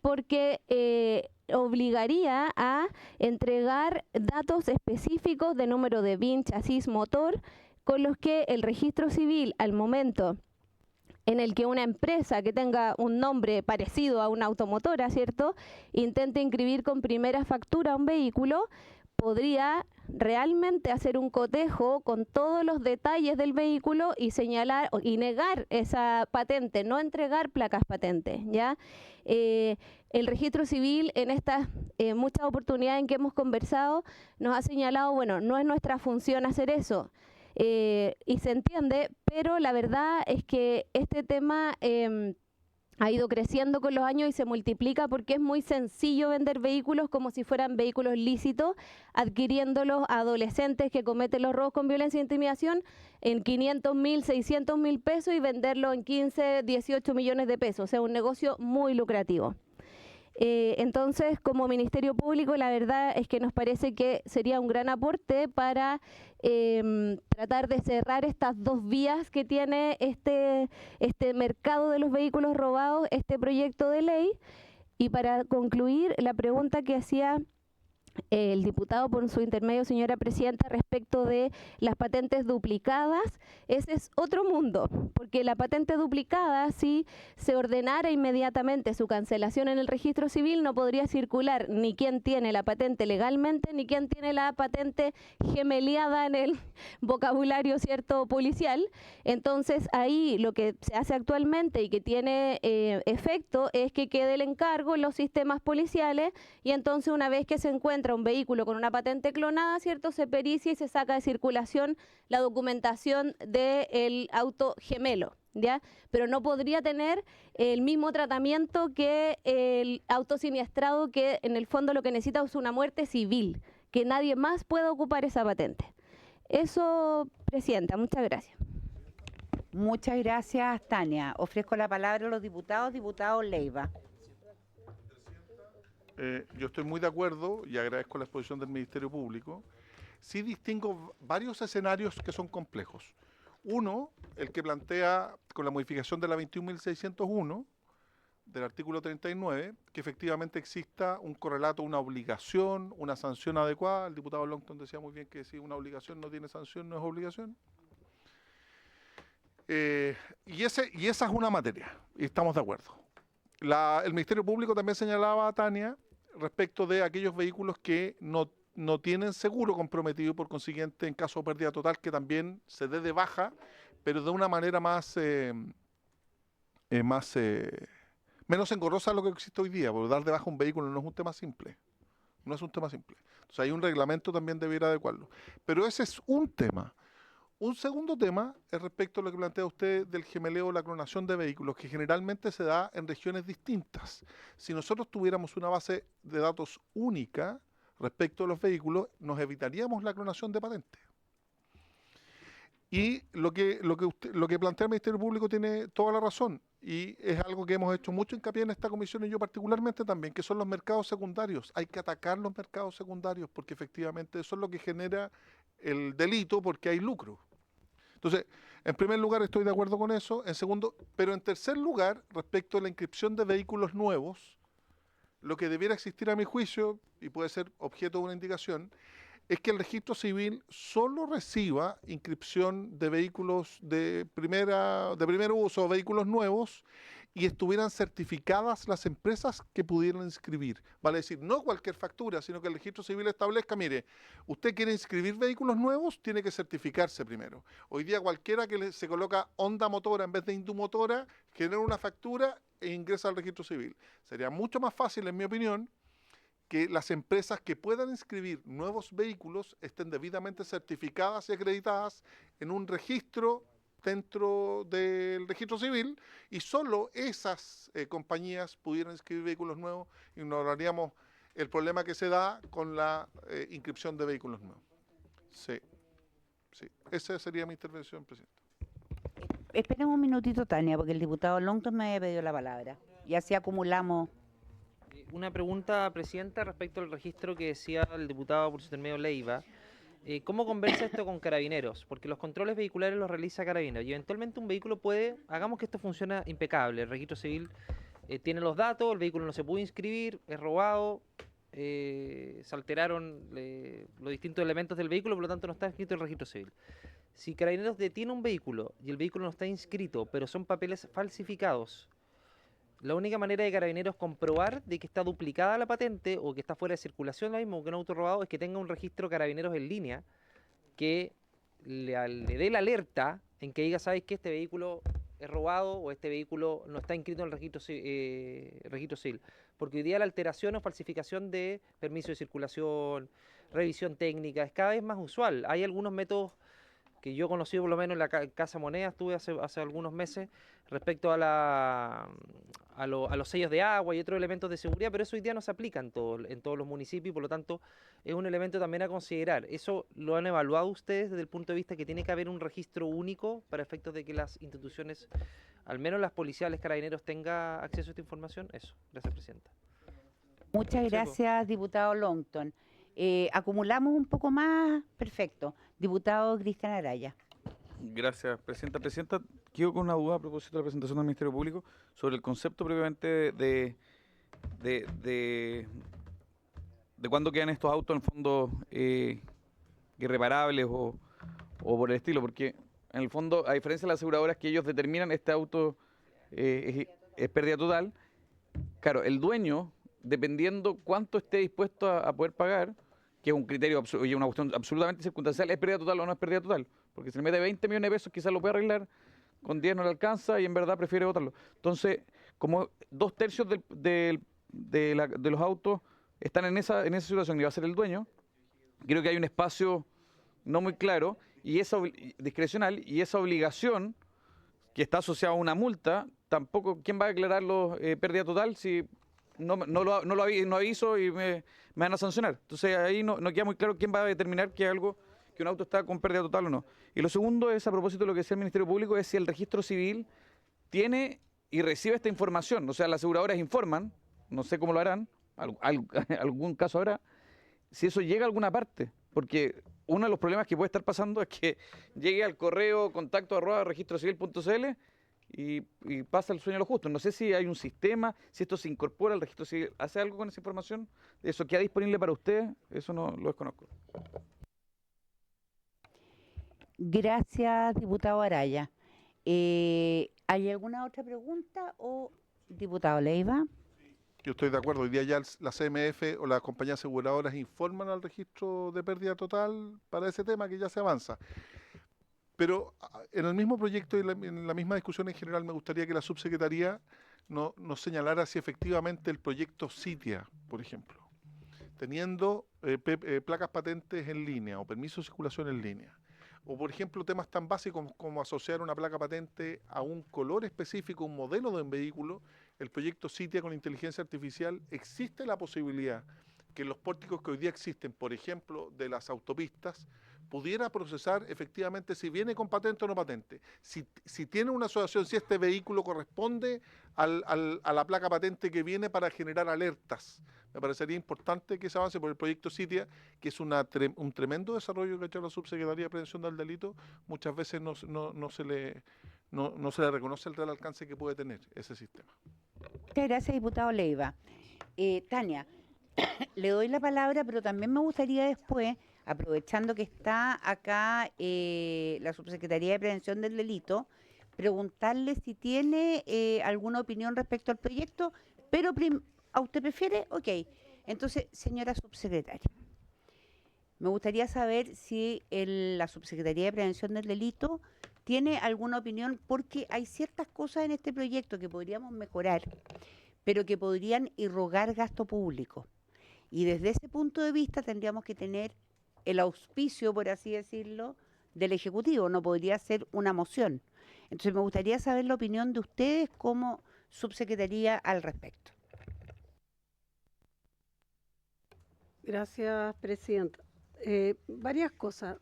porque obligaría a entregar datos específicos de número de VIN, chasis, motor, con los que el registro civil, al momento en el que una empresa que tenga un nombre parecido a una automotora, ¿cierto?, intente inscribir con primera factura un vehículo, podría realmente hacer un cotejo con todos los detalles del vehículo y señalar y negar esa patente, no entregar placas patentes, ¿ya? El registro civil en estas muchas oportunidades en que hemos conversado nos ha señalado, bueno, no es nuestra función hacer eso, y se entiende, pero la verdad es que este tema ha ido creciendo con los años y se multiplica porque es muy sencillo vender vehículos como si fueran vehículos lícitos, adquiriéndolos a adolescentes que cometen los robos con violencia e intimidación en 500.000, 600.000 pesos y venderlos en 15, 18 millones de pesos. O sea, un negocio muy lucrativo. Entonces, como Ministerio Público, la verdad es que nos parece que sería un gran aporte para tratar de cerrar estas dos vías que tiene este mercado de los vehículos robados, este proyecto de ley. Y para concluir, la pregunta que hacía el diputado por su intermedio, señora presidenta, respecto de las patentes duplicadas, ese es otro mundo, porque la patente duplicada, si se ordenara inmediatamente su cancelación en el registro civil, no podría circular ni quién tiene la patente legalmente, ni quién tiene la patente gemeliada en el vocabulario, ¿cierto?, policial. Entonces, ahí lo que se hace actualmente y que tiene efecto es que quede el encargo en los sistemas policiales y entonces una vez que se encuentra un vehículo con una patente clonada, ¿cierto?, se pericia y se saca de circulación la documentación del auto gemelo, ¿ya? Pero no podría tener el mismo tratamiento que el auto siniestrado, que en el fondo lo que necesita es una muerte civil, que nadie más pueda ocupar esa patente. Eso, presidenta, muchas gracias. Muchas gracias, Tania. Ofrezco la palabra a los diputados. Diputado Leiva. Yo estoy muy de acuerdo y agradezco la exposición del Ministerio Público. Sí distingo varios escenarios que son complejos. Uno, el que plantea con la modificación de la 21.601 del artículo 39, que efectivamente exista un correlato, una obligación, una sanción adecuada. El diputado Longton decía muy bien que si una obligación no tiene sanción, no es obligación. Y esa es una materia, y estamos de acuerdo. El Ministerio Público también señalaba a Tania respecto de aquellos vehículos que no tienen seguro comprometido y por consiguiente en caso de pérdida total que también se dé de baja, pero de una manera menos engorrosa de lo que existe hoy día, porque dar de baja un vehículo no es un tema simple. No es un tema simple. Entonces hay un reglamento también debiera adecuarlo. Pero ese es un tema. Un segundo tema es respecto a lo que plantea usted del gemeleo o la clonación de vehículos, que generalmente se da en regiones distintas. Si nosotros tuviéramos una base de datos única respecto a los vehículos, nos evitaríamos la clonación de patentes. Y lo que plantea el Ministerio Público tiene toda la razón, y es algo que hemos hecho mucho hincapié en esta comisión y yo particularmente también, que son los mercados secundarios. Hay que atacar los mercados secundarios porque efectivamente eso es lo que genera el delito, porque hay lucro. Entonces, en primer lugar estoy de acuerdo con eso, en segundo, pero en tercer lugar, respecto a la inscripción de vehículos nuevos, lo que debiera existir a mi juicio, y puede ser objeto de una indicación, es que el registro civil solo reciba inscripción de vehículos de primer uso, vehículos nuevos, y estuvieran certificadas las empresas que pudieran inscribir. Vale decir, no cualquier factura, sino que el registro civil establezca, mire, usted quiere inscribir vehículos nuevos, tiene que certificarse primero. Hoy día cualquiera que se coloca Honda Motora en vez de Indumotora, genera una factura e ingresa al registro civil. Sería mucho más fácil, en mi opinión, que las empresas que puedan inscribir nuevos vehículos estén debidamente certificadas y acreditadas en un registro dentro del registro civil y solo esas compañías pudieran inscribir vehículos nuevos y ignoraríamos el problema que se da con la inscripción de vehículos nuevos. Sí. Esa sería mi intervención, presidente. Esperemos un minutito, Tania, porque el diputado Longton me había pedido la palabra y así acumulamos. Una pregunta, presidenta, respecto al registro que decía el diputado por su intermedio Leiva. ¿Cómo conversa esto con Carabineros? Porque los controles vehiculares los realiza Carabineros y eventualmente un vehículo puede, hagamos que esto funcione impecable, el registro civil tiene los datos, el vehículo no se pudo inscribir, es robado, se alteraron los distintos elementos del vehículo, por lo tanto no está inscrito en el registro civil. Si Carabineros detiene un vehículo y el vehículo no está inscrito, pero son papeles falsificados, La única manera de Carabineros comprobar de que está duplicada la patente o que está fuera de circulación lo mismo, o que un auto robado, es que tenga un registro Carabineros en línea que le dé la alerta en que diga, ¿sabes qué? Este vehículo es robado o este vehículo no está inscrito en el registro civil. Porque hoy día la alteración o falsificación de permiso de circulación, revisión técnica, es cada vez más usual. Hay algunos métodos que yo conocí por lo menos en la Casa Moneda, estuve hace algunos meses, respecto a los sellos de agua y otros elementos de seguridad, pero eso hoy día no se aplica en todos los municipios y por lo tanto es un elemento también a considerar. ¿Eso lo han evaluado ustedes desde el punto de vista que tiene que haber un registro único para efectos de que las instituciones, al menos las policiales, Carabineros, tengan acceso a esta información? Eso, gracias, Presidenta. Muchas gracias, diputado Longton. Acumulamos un poco más, perfecto. Diputado Cristian Araya. Gracias, Presidenta. Presidenta, quedo con una duda a propósito de la presentación del Ministerio Público sobre el concepto previamente de cuándo quedan estos autos en fondo irreparables o por el estilo, porque en el fondo, a diferencia de las aseguradoras que ellos determinan este auto es pérdida total, claro, el dueño, dependiendo cuánto esté dispuesto a poder pagar, que es un criterio y una cuestión absolutamente circunstancial, ¿es pérdida total o no es pérdida total? Porque si le mete 20 millones de pesos quizás lo puede arreglar, con 10 no le alcanza y en verdad prefiere botarlo. Entonces, como 2/3 de los autos están en esa situación y va a ser el dueño, creo que hay un espacio no muy claro y discrecional, y esa obligación que está asociada a una multa, tampoco, ¿quién va a declararlo pérdida total si no aviso y me van a sancionar? Entonces ahí no queda muy claro quién va a determinar que un auto está con pérdida total o no. Y lo segundo es, a propósito de lo que decía el Ministerio Público, es si el registro civil tiene y recibe esta información. O sea, las aseguradoras informan, no sé cómo lo harán, algún caso habrá, si eso llega a alguna parte. Porque uno de los problemas que puede estar pasando es que llegue al correo contacto@registrocivil.cl y pasa el sueño de los justos. No sé si hay un sistema, si esto se incorpora al registro civil. ¿Hace algo con esa información? ¿Eso queda disponible para usted? Eso no lo desconozco. Gracias, diputado Araya. ¿Hay alguna otra pregunta o diputado Leiva? Yo estoy de acuerdo. Hoy día ya la CMF o las compañías aseguradoras informan al registro de pérdida total para ese tema que ya se avanza. Pero en el mismo proyecto y en la misma discusión en general me gustaría que la subsecretaría nos señalara si efectivamente el proyecto CITIA, por ejemplo, teniendo placas patentes en línea o permiso de circulación en línea, o por ejemplo temas tan básicos como asociar una placa patente a un color específico, un modelo de un vehículo, el proyecto CITIA con inteligencia artificial, existe la posibilidad que los pórticos que hoy día existen, por ejemplo, de las autopistas, pudiera procesar efectivamente si viene con patente o no patente, si tiene una asociación, si este vehículo corresponde a la placa patente que viene para generar alertas. Me parecería importante que se avance por el proyecto CITIA, que es un tremendo desarrollo que ha hecho la Subsecretaría de Prevención del Delito. Muchas veces no se le reconoce el real alcance que puede tener ese sistema. Muchas gracias, diputado Leiva. Tania, le doy la palabra, pero también me gustaría después, aprovechando que está acá la Subsecretaría de Prevención del Delito, preguntarle si tiene alguna opinión respecto al proyecto, pero ¿a usted prefiere? Ok. Entonces, señora Subsecretaria, me gustaría saber si la Subsecretaría de Prevención del Delito tiene alguna opinión, porque hay ciertas cosas en este proyecto que podríamos mejorar, pero que podrían irrogar gasto público. Y desde ese punto de vista tendríamos que tener el auspicio, por así decirlo, del Ejecutivo. No podría ser una moción. Entonces me gustaría saber la opinión de ustedes como subsecretaría al respecto. Gracias, Presidenta. Varias cosas.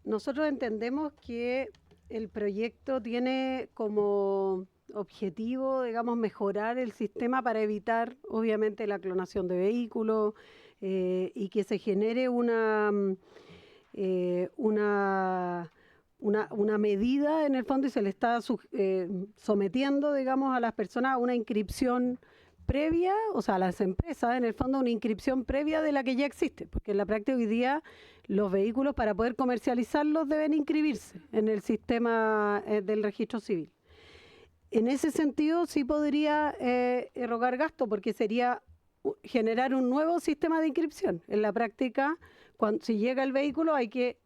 Nosotros entendemos que el proyecto tiene como objetivo, digamos, mejorar el sistema para evitar, obviamente, la clonación de vehículos y que se genere una medida en el fondo, y se le está sometiendo, digamos, a las personas a una inscripción previa, o sea, a las empresas, en el fondo, una inscripción previa de la que ya existe, porque en la práctica hoy día los vehículos, para poder comercializarlos, deben inscribirse en el sistema del registro civil. En ese sentido sí podría erogar gasto, porque sería generar un nuevo sistema de inscripción. En la práctica, si llega el vehículo hay que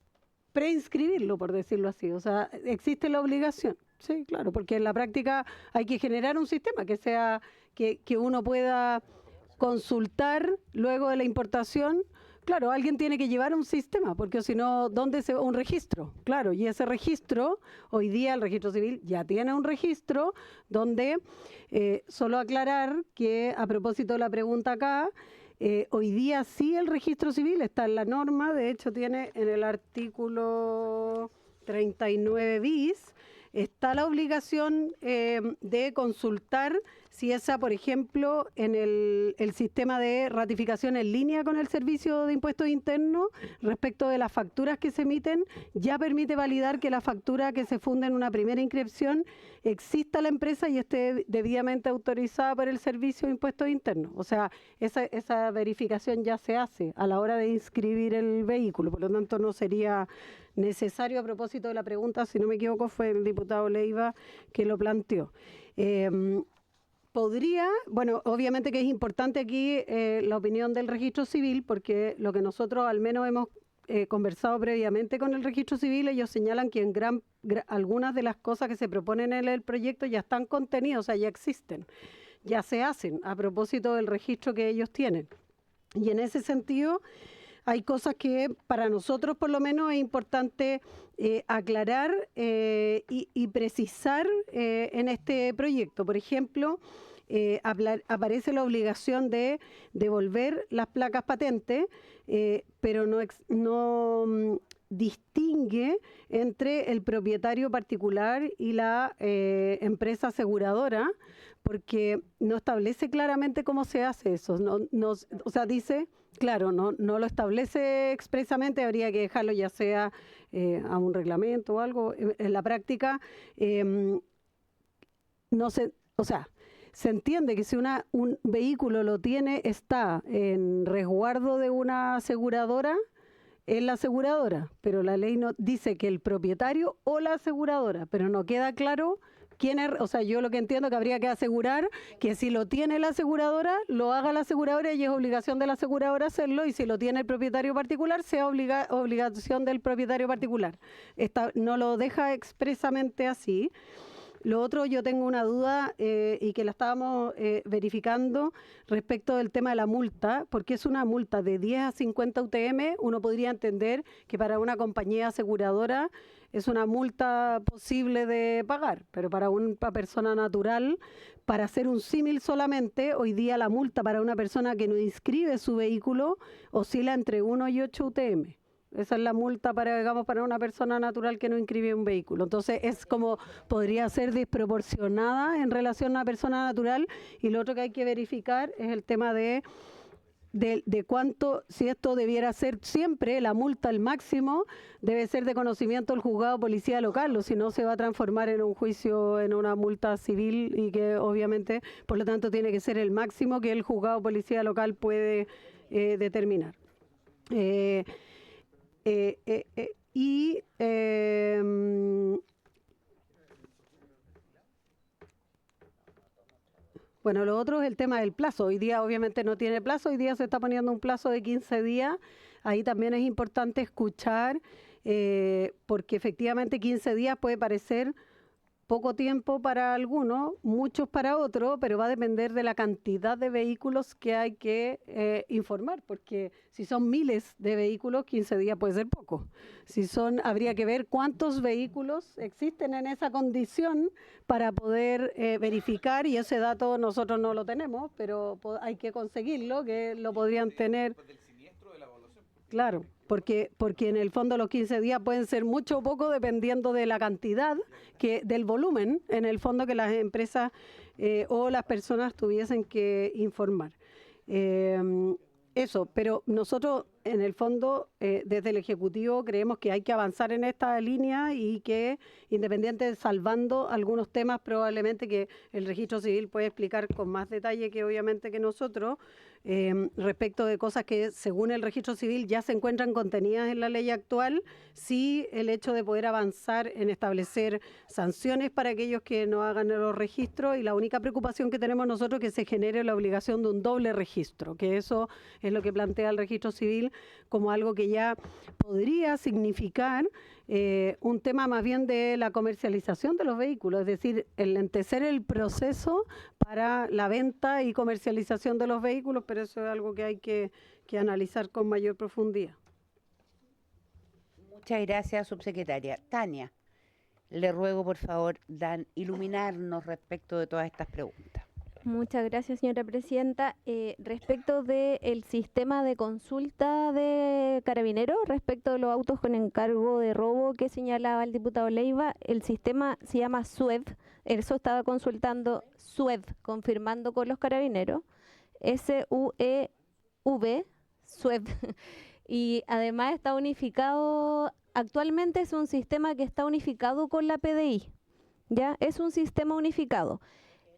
preinscribirlo, por decirlo así. O sea, existe la obligación. Sí, claro, porque en la práctica hay que generar un sistema que sea que uno pueda consultar luego de la importación. Claro, alguien tiene que llevar un sistema, porque si no, ¿dónde se va? Un registro? Claro, y ese registro, hoy día el registro civil ya tiene un registro donde, solo aclarar que a propósito de la pregunta acá, hoy día sí el registro civil está en la norma, de hecho tiene en el artículo 39 bis, está la obligación de consultar si esa, por ejemplo, en el sistema de ratificación en línea con el Servicio de Impuestos Internos, respecto de las facturas que se emiten, ya permite validar que la factura que se funda en una primera inscripción exista la empresa y esté debidamente autorizada por el Servicio de Impuestos Internos. O sea, esa verificación ya se hace a la hora de inscribir el vehículo, por lo tanto no sería necesario. A propósito de la pregunta, si no me equivoco, fue el diputado Leiva que lo planteó. Podría, bueno, obviamente que es importante aquí la opinión del registro civil, porque lo que nosotros al menos hemos conversado previamente con el registro civil, ellos señalan que algunas de las cosas que se proponen en el proyecto ya están contenidas, o sea, ya existen, ya se hacen a propósito del registro que ellos tienen. Y en ese sentido, hay cosas que para nosotros por lo menos es importante aclarar y precisar en este proyecto. Por ejemplo, aparece la obligación de devolver las placas patentes, pero no distingue entre el propietario particular y la empresa aseguradora, porque no establece claramente cómo se hace eso. O sea, dice, claro, no lo establece expresamente, habría que dejarlo ya sea a un reglamento o algo. En la práctica, se entiende que si un vehículo está en resguardo de una aseguradora, es la aseguradora, pero la ley no dice que el propietario o la aseguradora, pero no queda claro quién es. O sea, yo lo que entiendo que habría que asegurar que si lo tiene la aseguradora, lo haga la aseguradora y es obligación de la aseguradora hacerlo, y si lo tiene el propietario particular, sea obligación del propietario particular. No lo deja expresamente así. Lo otro, yo tengo una duda y que la estábamos verificando respecto del tema de la multa, porque es una multa de 10 a 50 UTM. Uno podría entender que para una compañía aseguradora es una multa posible de pagar, pero para una persona natural, para hacer un símil solamente, hoy día la multa para una persona que no inscribe su vehículo oscila entre 1 y 8 UTM. Esa es la multa para una persona natural que no inscribe un vehículo. Entonces es como podría ser desproporcionada en relación a una persona natural. Y lo otro que hay que verificar es el tema de cuánto, si esto debiera ser siempre la multa, el máximo debe ser de conocimiento del juzgado de policía local, o si no se va a transformar en un juicio, en una multa civil, y que obviamente, por lo tanto, tiene que ser el máximo que el juzgado de policía local puede determinar. Bueno, lo otro es el tema del plazo. Hoy día obviamente no tiene plazo, hoy día se está poniendo un plazo de 15 días. Ahí también es importante escuchar, porque efectivamente 15 días puede parecer poco tiempo para algunos, muchos para otros, pero va a depender de la cantidad de vehículos que hay que informar, porque si son miles de vehículos, 15 días puede ser poco. Habría que ver cuántos vehículos existen en esa condición para poder verificar, y ese dato nosotros no lo tenemos, pero hay que conseguirlo, que lo podrían tener. Claro, porque en el fondo los 15 días pueden ser mucho o poco dependiendo de la cantidad, del volumen, en el fondo, que las empresas o las personas tuviesen que informar. Eso, pero nosotros en el fondo, desde el Ejecutivo creemos que hay que avanzar en esta línea y que, independiente de salvando algunos temas, probablemente que el Registro Civil puede explicar con más detalle que obviamente que nosotros, respecto de cosas que según el Registro Civil ya se encuentran contenidas en la ley actual, sí el hecho de poder avanzar en establecer sanciones para aquellos que no hagan los registros, y la única preocupación que tenemos nosotros es que se genere la obligación de un doble registro, que eso es lo que plantea el Registro Civil como algo que ya podría significar un tema más bien de la comercialización de los vehículos, es decir, el lentecer el proceso para la venta y comercialización de los vehículos, pero eso es algo que hay que analizar con mayor profundidad. Muchas gracias, subsecretaria. Tania, le ruego por favor iluminarnos respecto de todas estas preguntas. Muchas gracias, señora presidenta. Respecto del sistema de consulta de Carabineros, respecto de los autos con encargo de robo que señalaba el diputado Leiva, el sistema se llama SUEV, eso estaba consultando SUEV, confirmando con los Carabineros, S-U-E-V, SUEV, y además está unificado, actualmente es un sistema que está unificado con la PDI, ¿ya? Es un sistema unificado.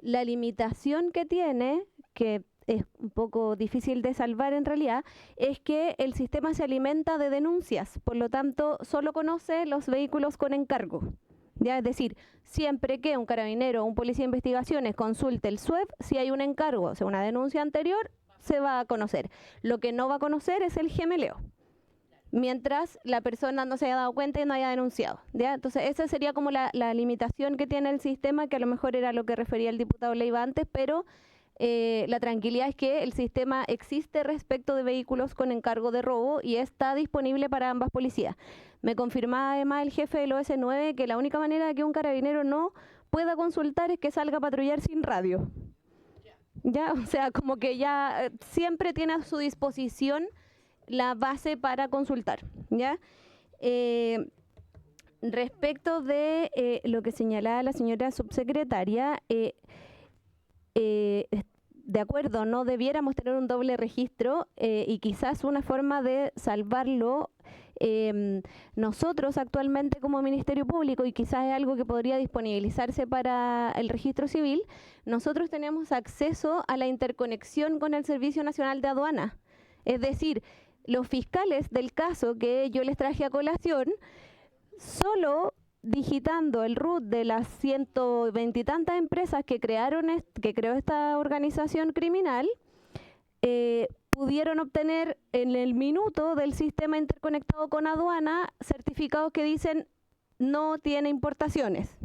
La limitación que tiene, que es un poco difícil de salvar en realidad, es que el sistema se alimenta de denuncias, por lo tanto solo conoce los vehículos con encargo. ¿Ya? Es decir, siempre que un carabinero o un policía de investigaciones consulte el SUEV, si hay un encargo, o sea, una denuncia anterior, se va a conocer. Lo que no va a conocer es el gemeleo, mientras la persona no se haya dado cuenta y no haya denunciado, ¿ya? Entonces esa sería como la limitación que tiene el sistema, que a lo mejor era lo que refería el diputado Leiva antes, pero la tranquilidad es que el sistema existe respecto de vehículos con encargo de robo y está disponible para ambas policías. Me confirmaba además el jefe del OS9 que la única manera de que un carabinero no pueda consultar es que salga a patrullar sin radio. ¿Ya? O sea, como que ya siempre tiene a su disposición la base para consultar, ¿ya? Respecto de lo que señalaba la señora subsecretaria, de acuerdo, no debiéramos tener un doble registro y quizás una forma de salvarlo, nosotros actualmente como Ministerio Público, y quizás es algo que podría disponibilizarse para el registro civil, nosotros tenemos acceso a la interconexión con el Servicio Nacional de Aduana, es decir, los fiscales del caso que yo les traje a colación, solo digitando el RUT de las 120 y tantas empresas que creó esta organización criminal, pudieron obtener en el minuto del sistema interconectado con aduana certificados que dicen no tiene importaciones.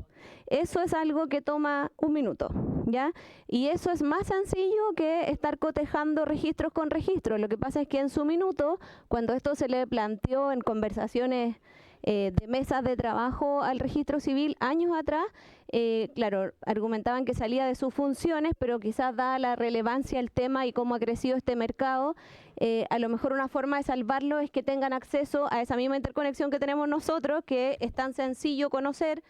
Eso es algo que toma un minuto, ¿ya? Y eso es más sencillo que estar cotejando registros con registros. Lo que pasa es que en su minuto, cuando esto se le planteó en conversaciones de mesas de trabajo al registro civil años atrás, claro, argumentaban que salía de sus funciones, pero quizás dada la relevancia del tema y cómo ha crecido este mercado, a lo mejor una forma de salvarlo es que tengan acceso a esa misma interconexión que tenemos nosotros, que es tan sencillo conocer,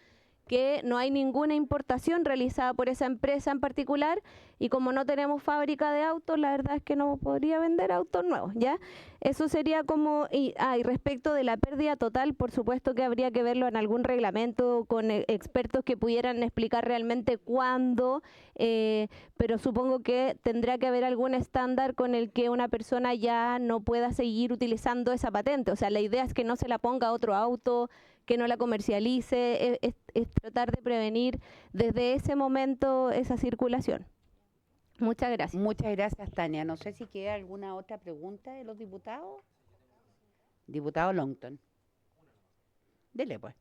que no hay ninguna importación realizada por esa empresa en particular, y como no tenemos fábrica de autos, la verdad es que no podría vender autos nuevos, ¿ya? Eso sería como, y respecto de la pérdida total, por supuesto que habría que verlo en algún reglamento con expertos que pudieran explicar realmente cuándo, pero supongo que tendrá que haber algún estándar con el que una persona ya no pueda seguir utilizando esa patente. O sea, la idea es que no se la ponga a otro auto, que no la comercialice, es tratar de prevenir desde ese momento esa circulación. Muchas gracias. Muchas gracias, Tania. No sé si queda alguna otra pregunta de los diputados. Diputado Longton. Dele, pues.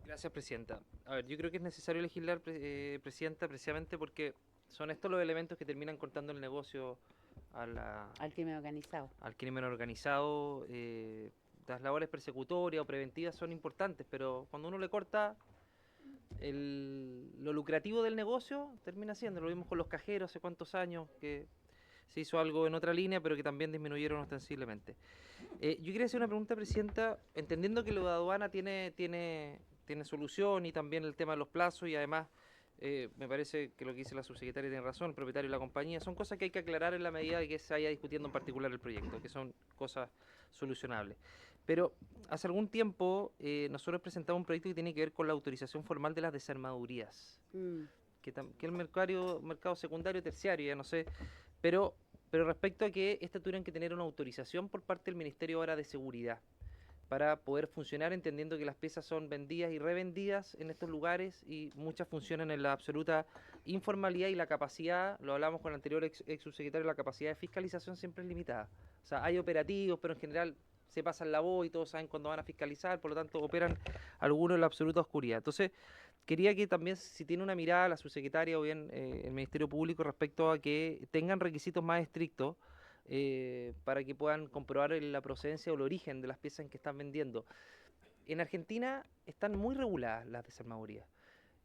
Gracias, Presidenta. A ver, yo creo que es necesario legislar, Presidenta, precisamente porque son estos los elementos que terminan cortando el negocio al crimen organizado. Al crimen organizado. Las labores persecutorias o preventivas son importantes, pero cuando uno le corta lo lucrativo del negocio, termina siendo. Lo vimos con los cajeros hace cuántos años, que se hizo algo en otra línea, pero que también disminuyeron ostensiblemente. Yo quería hacer una pregunta, Presidenta, entendiendo que lo de aduana tiene solución, y también el tema de los plazos, y además Me parece que lo que dice la subsecretaria tiene razón, el propietario de la compañía. Son cosas que hay que aclarar en la medida de que se vaya discutiendo en particular el proyecto, que son cosas solucionables. Pero hace algún tiempo nosotros presentamos un proyecto que tiene que ver con la autorización formal de las desarmadurías. Que el mercado secundario, terciario, ya no sé, pero respecto a que estas tuvieran que tener una autorización por parte del Ministerio ahora de Seguridad para poder funcionar, entendiendo que las piezas son vendidas y revendidas en estos lugares y muchas funcionan en la absoluta informalidad, y la capacidad, lo hablamos con el anterior ex subsecretario, la capacidad de fiscalización siempre es limitada. O sea, hay operativos, pero en general se pasan la voz y todos saben cuándo van a fiscalizar, por lo tanto operan algunos en la absoluta oscuridad. Entonces, quería que también, si tiene una mirada la subsecretaria o bien el Ministerio Público respecto a que tengan requisitos más estrictos para que puedan comprobar la procedencia o el origen de las piezas en que están vendiendo. En Argentina están muy reguladas las desarmadurías.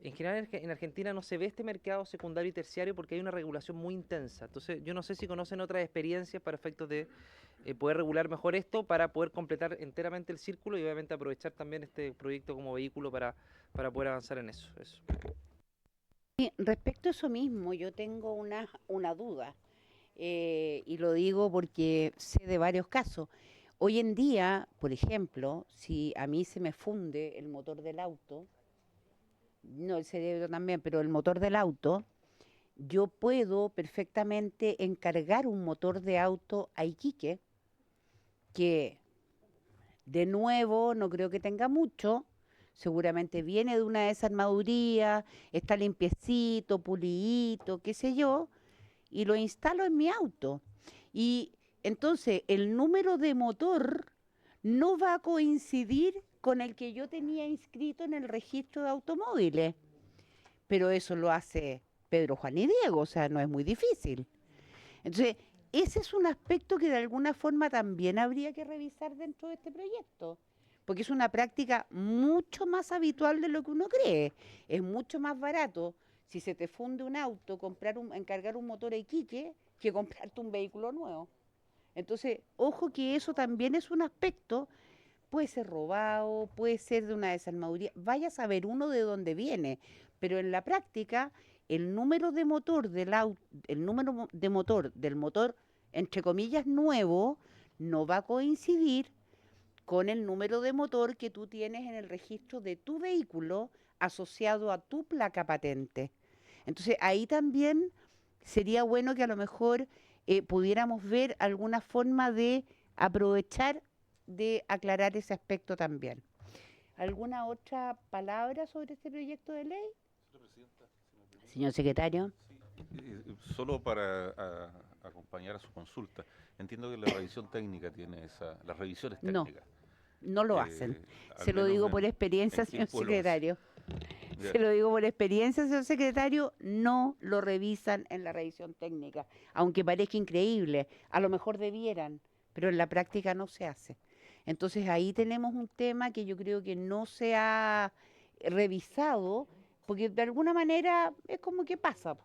En general en Argentina no se ve este mercado secundario y terciario porque hay una regulación muy intensa. Entonces yo no sé si conocen otras experiencias para efectos de poder regular mejor esto, para poder completar enteramente el círculo y obviamente aprovechar también este proyecto como vehículo para poder avanzar en eso. Sí, respecto a eso mismo, yo tengo una duda. Y lo digo porque sé de varios casos. Hoy en día, por ejemplo, si a mí se me funde el motor del auto, no el cerebro también, pero el motor del auto, yo puedo perfectamente encargar un motor de auto a Iquique, que de nuevo no creo que tenga mucho, seguramente viene de una desarmaduría, está limpiecito, pulidito, qué sé yo, y lo instalo en mi auto. Y entonces el número de motor no va a coincidir con el que yo tenía inscrito en el registro de automóviles. Pero eso lo hace Pedro, Juan y Diego, o sea, no es muy difícil. Entonces, ese es un aspecto que de alguna forma también habría que revisar dentro de este proyecto, porque es una práctica mucho más habitual de lo que uno cree. Es mucho más barato, si se te funde un auto, encargar un motor a Iquique, que comprarte un vehículo nuevo. Entonces, ojo que eso también es un aspecto, puede ser robado, puede ser de una desarmaduría, vaya a saber uno de dónde viene, pero en la práctica, el número de motor del motor, entre comillas, nuevo, no va a coincidir con el número de motor que tú tienes en el registro de tu vehículo asociado a tu placa patente. Entonces, ahí también sería bueno que a lo mejor pudiéramos ver alguna forma de aprovechar de aclarar ese aspecto también. ¿Alguna otra palabra sobre este proyecto de ley? Señor secretario. Sí, solo para acompañar a su consulta. Entiendo que la revisión técnica tiene las revisiones técnicas. No lo hacen. Se lo digo por experiencia, señor secretario. Se lo digo por experiencia, señor secretario, no lo revisan en la revisión técnica. Aunque parezca increíble, a lo mejor debieran, pero en la práctica no se hace. Entonces ahí tenemos un tema que yo creo que no se ha revisado, porque de alguna manera es como que pasa,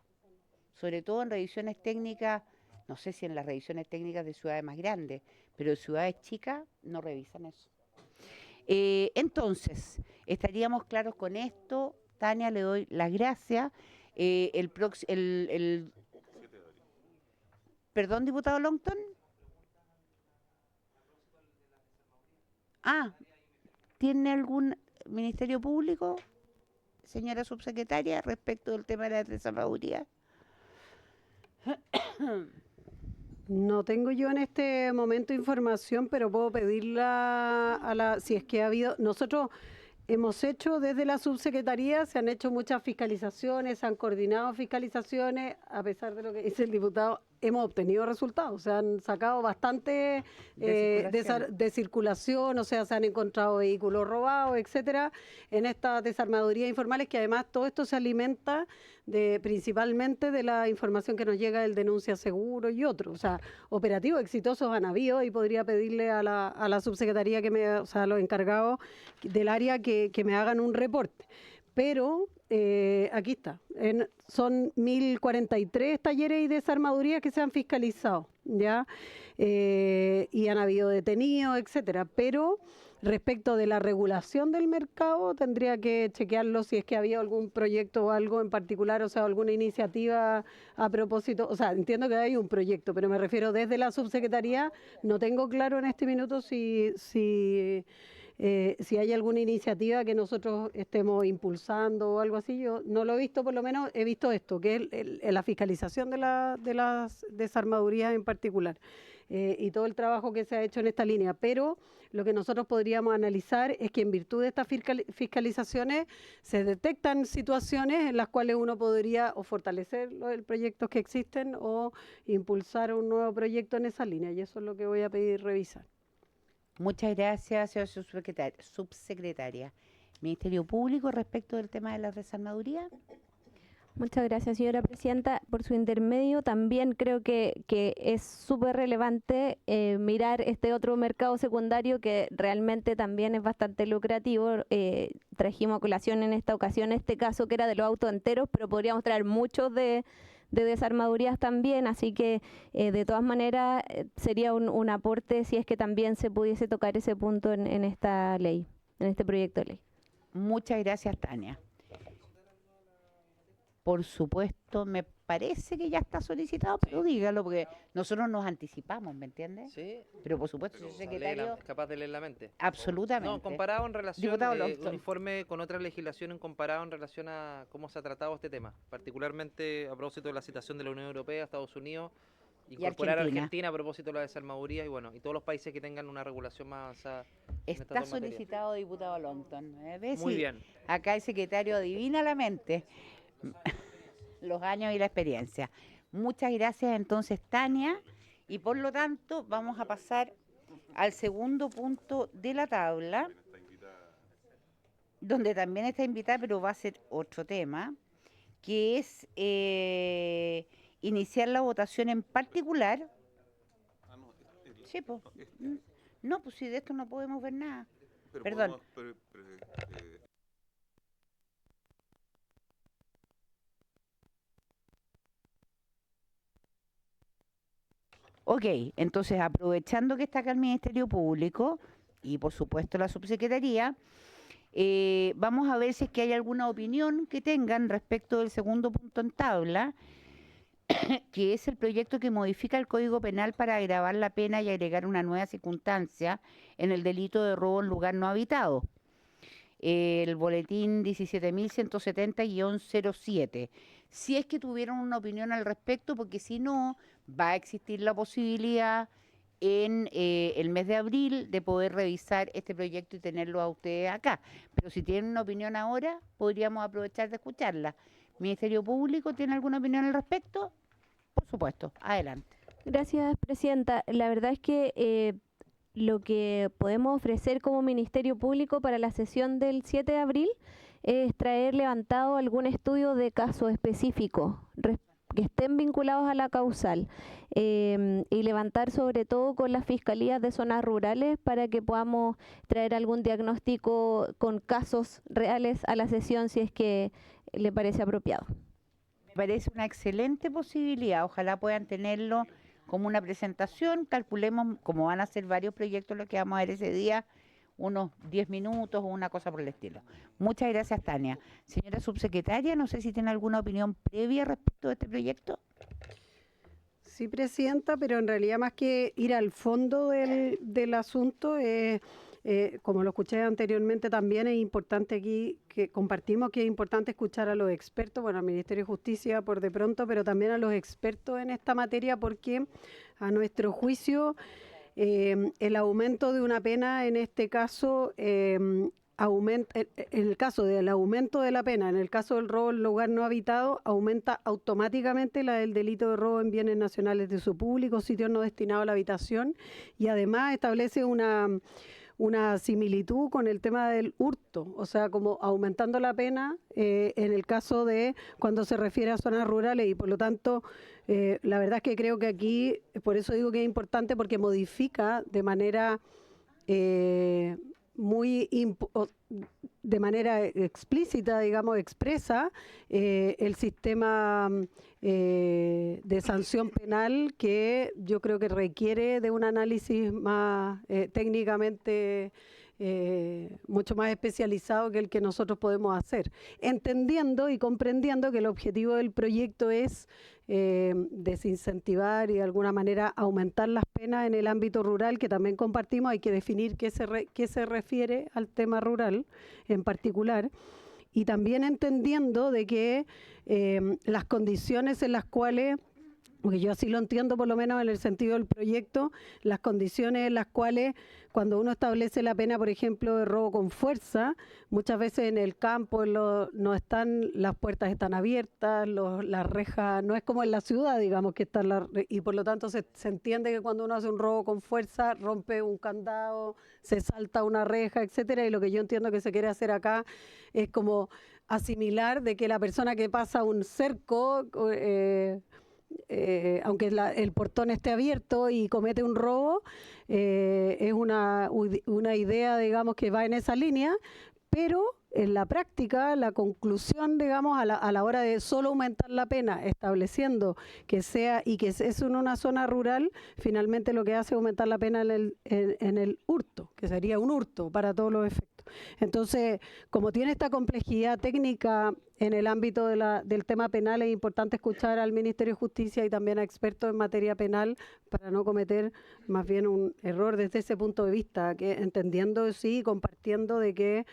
sobre todo en revisiones técnicas, no sé si en las revisiones técnicas de ciudades más grandes, pero de ciudades chicas no revisan eso. Entonces, estaríamos claros con esto. Tania, le doy las gracias. Perdón, diputado Longton. ¿Tiene algún Ministerio Público, señora subsecretaria, respecto del tema de la desarmaduría? No tengo yo en este momento información, pero puedo pedirla si es que ha habido. Nosotros hemos hecho desde la subsecretaría, se han hecho muchas fiscalizaciones, se han coordinado fiscalizaciones, a pesar de lo que dice el diputado, hemos obtenido resultados, se han sacado bastante de circulación, o sea, se han encontrado vehículos robados, etcétera, en estas desarmadurías informales, que además todo esto se alimenta principalmente de la información que nos llega del Denuncia Seguro y otros. O sea, operativos exitosos han habido, y podría pedirle a la subsecretaría, a los encargados del área, que me hagan un reporte. Pero aquí está, son 1043 talleres y desarmadurías que se han fiscalizado, ¿ya? Y han habido detenidos, etcétera. Pero Respecto de la regulación del mercado, tendría que chequearlo si es que había algún proyecto o algo en particular, o sea, alguna iniciativa a propósito. O sea, entiendo que hay un proyecto, pero me refiero desde la subsecretaría, no tengo claro en este minuto si hay alguna iniciativa que nosotros estemos impulsando o algo así. Yo no lo he visto, por lo menos he visto esto, que es la fiscalización de las desarmadurías en particular. Y todo el trabajo que se ha hecho en esta línea, pero lo que nosotros podríamos analizar es que en virtud de estas fiscalizaciones se detectan situaciones en las cuales uno podría o fortalecer los proyectos que existen o impulsar un nuevo proyecto en esa línea, y eso es lo que voy a pedir revisar. Muchas gracias, señora subsecretaria. Ministerio Público, respecto del tema de las desarmadurías. Muchas gracias, señora presidenta. Por su intermedio, también creo que es súper relevante mirar este otro mercado secundario que realmente también es bastante lucrativo. Trajimos a colación en esta ocasión este caso que era de los autos enteros, pero podríamos traer muchos de desarmadurías también, así que de todas maneras sería un aporte si es que también se pudiese tocar ese punto en esta ley, en este proyecto de ley. Muchas gracias, Tania. Por supuesto, me parece que ya está solicitado, pero dígalo, porque nosotros nos anticipamos, ¿me entiendes? Sí. Pero por supuesto, señor secretario... Es capaz de leer la mente. Absolutamente. No, comparado en relación, Diputado un Longton. informe con otra legislación comparado en relación a cómo se ha tratado este tema, particularmente a propósito de la citación de la Unión Europea, Estados Unidos, incorporar a Argentina a propósito de la desarmaduría y bueno, y todos los países que tengan una regulación más avanzada. Está solicitado, diputado Longton. Muy bien. Acá el secretario adivina la mente. Los años y la experiencia. Muchas gracias entonces, Tania, y por lo tanto vamos a pasar al segundo punto de la tabla, donde también está invitada, pero va a ser otro tema, que es iniciar la votación en particular. Sí, pues. No, pues si de esto no podemos ver nada. Perdón. Ok, entonces aprovechando que está acá el Ministerio Público y por supuesto la subsecretaría, vamos a ver si es que hay alguna opinión que tengan respecto del segundo punto en tabla, que es el proyecto que modifica el Código Penal para agravar la pena y agregar una nueva circunstancia en el delito de robo en lugar no habitado. El boletín 17.170-07. Si es que tuvieron una opinión al respecto, porque si no, va a existir la posibilidad en el mes de abril de poder revisar este proyecto y tenerlo a ustedes acá. Pero si tienen una opinión ahora, podríamos aprovechar de escucharla. ¿Ministerio Público tiene alguna opinión al respecto? Por supuesto, adelante. Gracias, presidenta. La verdad es que lo que podemos ofrecer como Ministerio Público para la sesión del 7 de abril es traer levantado algún estudio de caso específico que estén vinculados a la causal y levantar sobre todo con las fiscalías de zonas rurales para que podamos traer algún diagnóstico con casos reales a la sesión si es que le parece apropiado. Me parece una excelente posibilidad, ojalá puedan tenerlo como una presentación, calculemos, como van a ser varios proyectos los que vamos a ver ese día, unos 10 minutos o una cosa por el estilo. Muchas gracias, Tania. Señora subsecretaria, no sé si tiene alguna opinión previa respecto de este proyecto. Sí, presidenta, pero en realidad más que ir al fondo del asunto, como lo escuché anteriormente, también es importante aquí que compartimos que es importante escuchar a los expertos, bueno, al Ministerio de Justicia por de pronto, pero también a los expertos en esta materia, porque a nuestro juicio el aumento de una pena en este caso aumenta, en el caso del aumento de la pena, en el caso del robo en lugar no habitado, aumenta automáticamente la del delito de robo en bienes nacionales de uso público, sitios no destinados a la habitación, y además establece una similitud con el tema del hurto, o sea, como aumentando la pena en el caso de cuando se refiere a zonas rurales, y por lo tanto la verdad es que creo que aquí, por eso digo que es importante, porque modifica de manera de manera explícita, digamos, expresa el sistema de sanción penal, que yo creo que requiere de un análisis más técnicamente mucho más especializado que el que nosotros podemos hacer, entendiendo y comprendiendo que el objetivo del proyecto es desincentivar y de alguna manera aumentar las penas en el ámbito rural, que también compartimos. Hay que definir qué se refiere al tema rural en particular, y también entendiendo de que las condiciones en las cuales, porque yo así lo entiendo por lo menos en el sentido del proyecto, las condiciones en las cuales cuando uno establece la pena, por ejemplo, de robo con fuerza, muchas veces en el campo no están, las puertas están abiertas, las rejas, no es como en la ciudad, digamos, que están y por lo tanto se entiende que cuando uno hace un robo con fuerza, rompe un candado, se salta una reja, etcétera, y lo que yo entiendo que se quiere hacer acá es como asimilar de que la persona que pasa un cerco, aunque el portón esté abierto y comete un robo, es una idea, digamos, que va en esa línea, pero en la práctica, la conclusión, digamos, a la hora de solo aumentar la pena, estableciendo que sea y que es en una zona rural, finalmente lo que hace es aumentar la pena en el hurto, que sería un hurto para todos los efectos. Entonces, como tiene esta complejidad técnica en el ámbito del tema penal, es importante escuchar al Ministerio de Justicia y también a expertos en materia penal para no cometer más bien un error desde ese punto de vista, que entendiendo, sí, compartiendo de que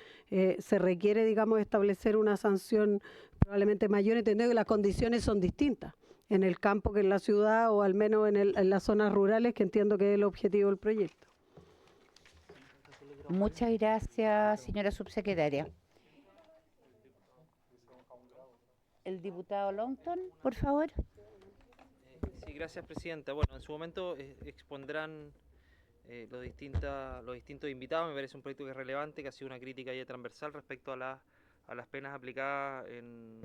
se requiere, digamos, establecer una sanción probablemente mayor, entendiendo que las condiciones son distintas en el campo que en la ciudad, o al menos en las zonas rurales, que entiendo que es el objetivo del proyecto. Muchas gracias, señora subsecretaria. El diputado Longton, por favor. Sí, gracias, presidenta. Bueno, en su momento expondrán los distintos invitados. Me parece un proyecto que es relevante, que ha sido una crítica ya transversal respecto a las penas aplicadas en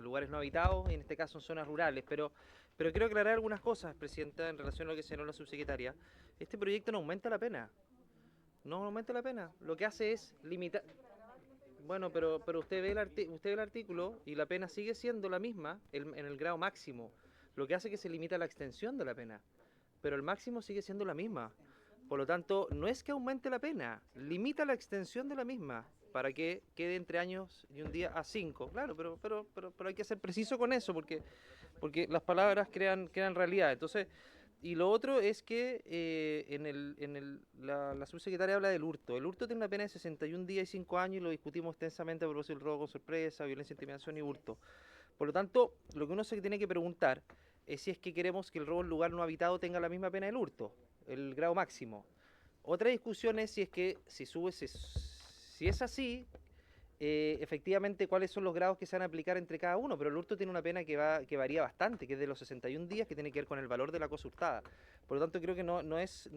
lugares no habitados, y en este caso en zonas rurales. Pero quiero aclarar algunas cosas, presidenta, en relación a lo que señaló la subsecretaria. Este proyecto no aumenta la pena. No aumenta la pena. Lo que hace es limitar. Bueno, pero usted ve el artículo y la pena sigue siendo la misma en el grado máximo. Lo que hace es que se limita la extensión de la pena, pero el máximo sigue siendo la misma. Por lo tanto, no es que aumente la pena, limita la extensión de la misma para que quede entre años y un día a 5. Claro, pero hay que ser preciso con eso, porque las palabras crean realidad. Entonces, y lo otro es que la subsecretaria habla del hurto. El hurto tiene una pena de 61 días y 5 años, y lo discutimos extensamente por el robo con sorpresa, violencia, intimidación y hurto. Por lo tanto, lo que uno se tiene que preguntar es si es que queremos que el robo en lugar no habitado tenga la misma pena del hurto, el grado máximo. Otra discusión es si es que si es así, efectivamente cuáles son los grados que se van a aplicar entre cada uno, pero el hurto tiene una pena que varía bastante, que es de los 61 días, que tiene que ver con el valor de la cosa hurtada. Por lo tanto, creo que no es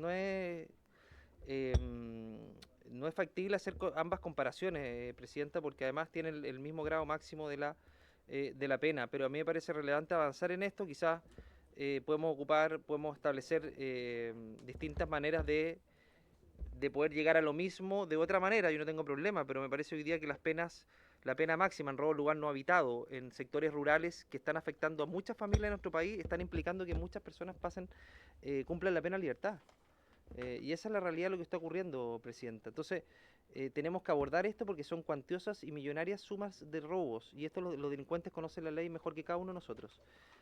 factible hacer ambas comparaciones, presidenta, porque además tiene el mismo grado máximo de la pena. Pero a mí me parece relevante avanzar en esto. Quizás podemos establecer distintas maneras de poder llegar a lo mismo de otra manera. Yo no tengo problema, pero me parece hoy día que la pena máxima en robo en lugar no habitado en sectores rurales que están afectando a muchas familias de nuestro país, están implicando que muchas personas cumplan la pena en libertad. Y esa es la realidad de lo que está ocurriendo, presidenta. Entonces, tenemos que abordar esto porque son cuantiosas y millonarias sumas de robos, y esto los delincuentes conocen la ley mejor que cada uno de nosotros,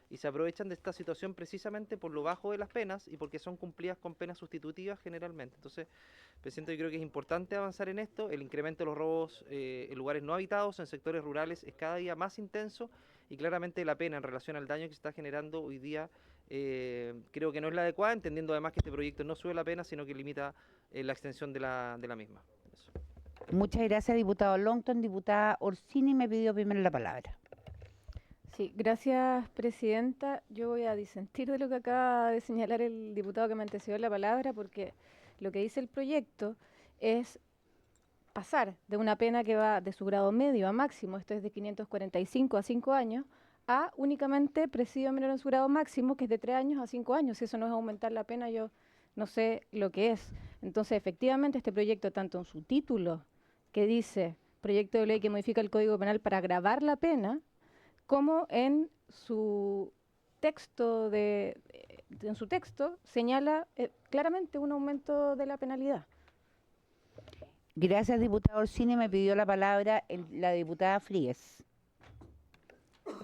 y se aprovechan de esta situación precisamente por lo bajo de las penas y porque son cumplidas con penas sustitutivas generalmente. Entonces, presidente, yo creo que es importante avanzar en esto. El incremento de los robos en lugares no habitados, en sectores rurales, es cada día más intenso, y claramente la pena en relación al daño que se está generando hoy día creo que no es la adecuada, entendiendo además que este proyecto no sube la pena, sino que limita la extensión de la misma. Eso. Muchas gracias, diputado Longton. Diputada Orsini me pidió primero la palabra. Sí, gracias, presidenta. Yo voy a disentir de lo que acaba de señalar el diputado que me antecedió la palabra, porque lo que dice el proyecto es pasar de una pena que va de su grado medio a máximo, esto es de 545 a 5 años, a únicamente presidio menor en su grado máximo, que es de 3 años a 5 años. Si eso no es aumentar la pena, yo no sé lo que es. Entonces, efectivamente, este proyecto, tanto en su título, que dice proyecto de ley que modifica el Código Penal para agravar la pena, como en su texto señala claramente un aumento de la penalidad. Gracias, diputado Orsini. Me pidió la palabra la diputada Fríes.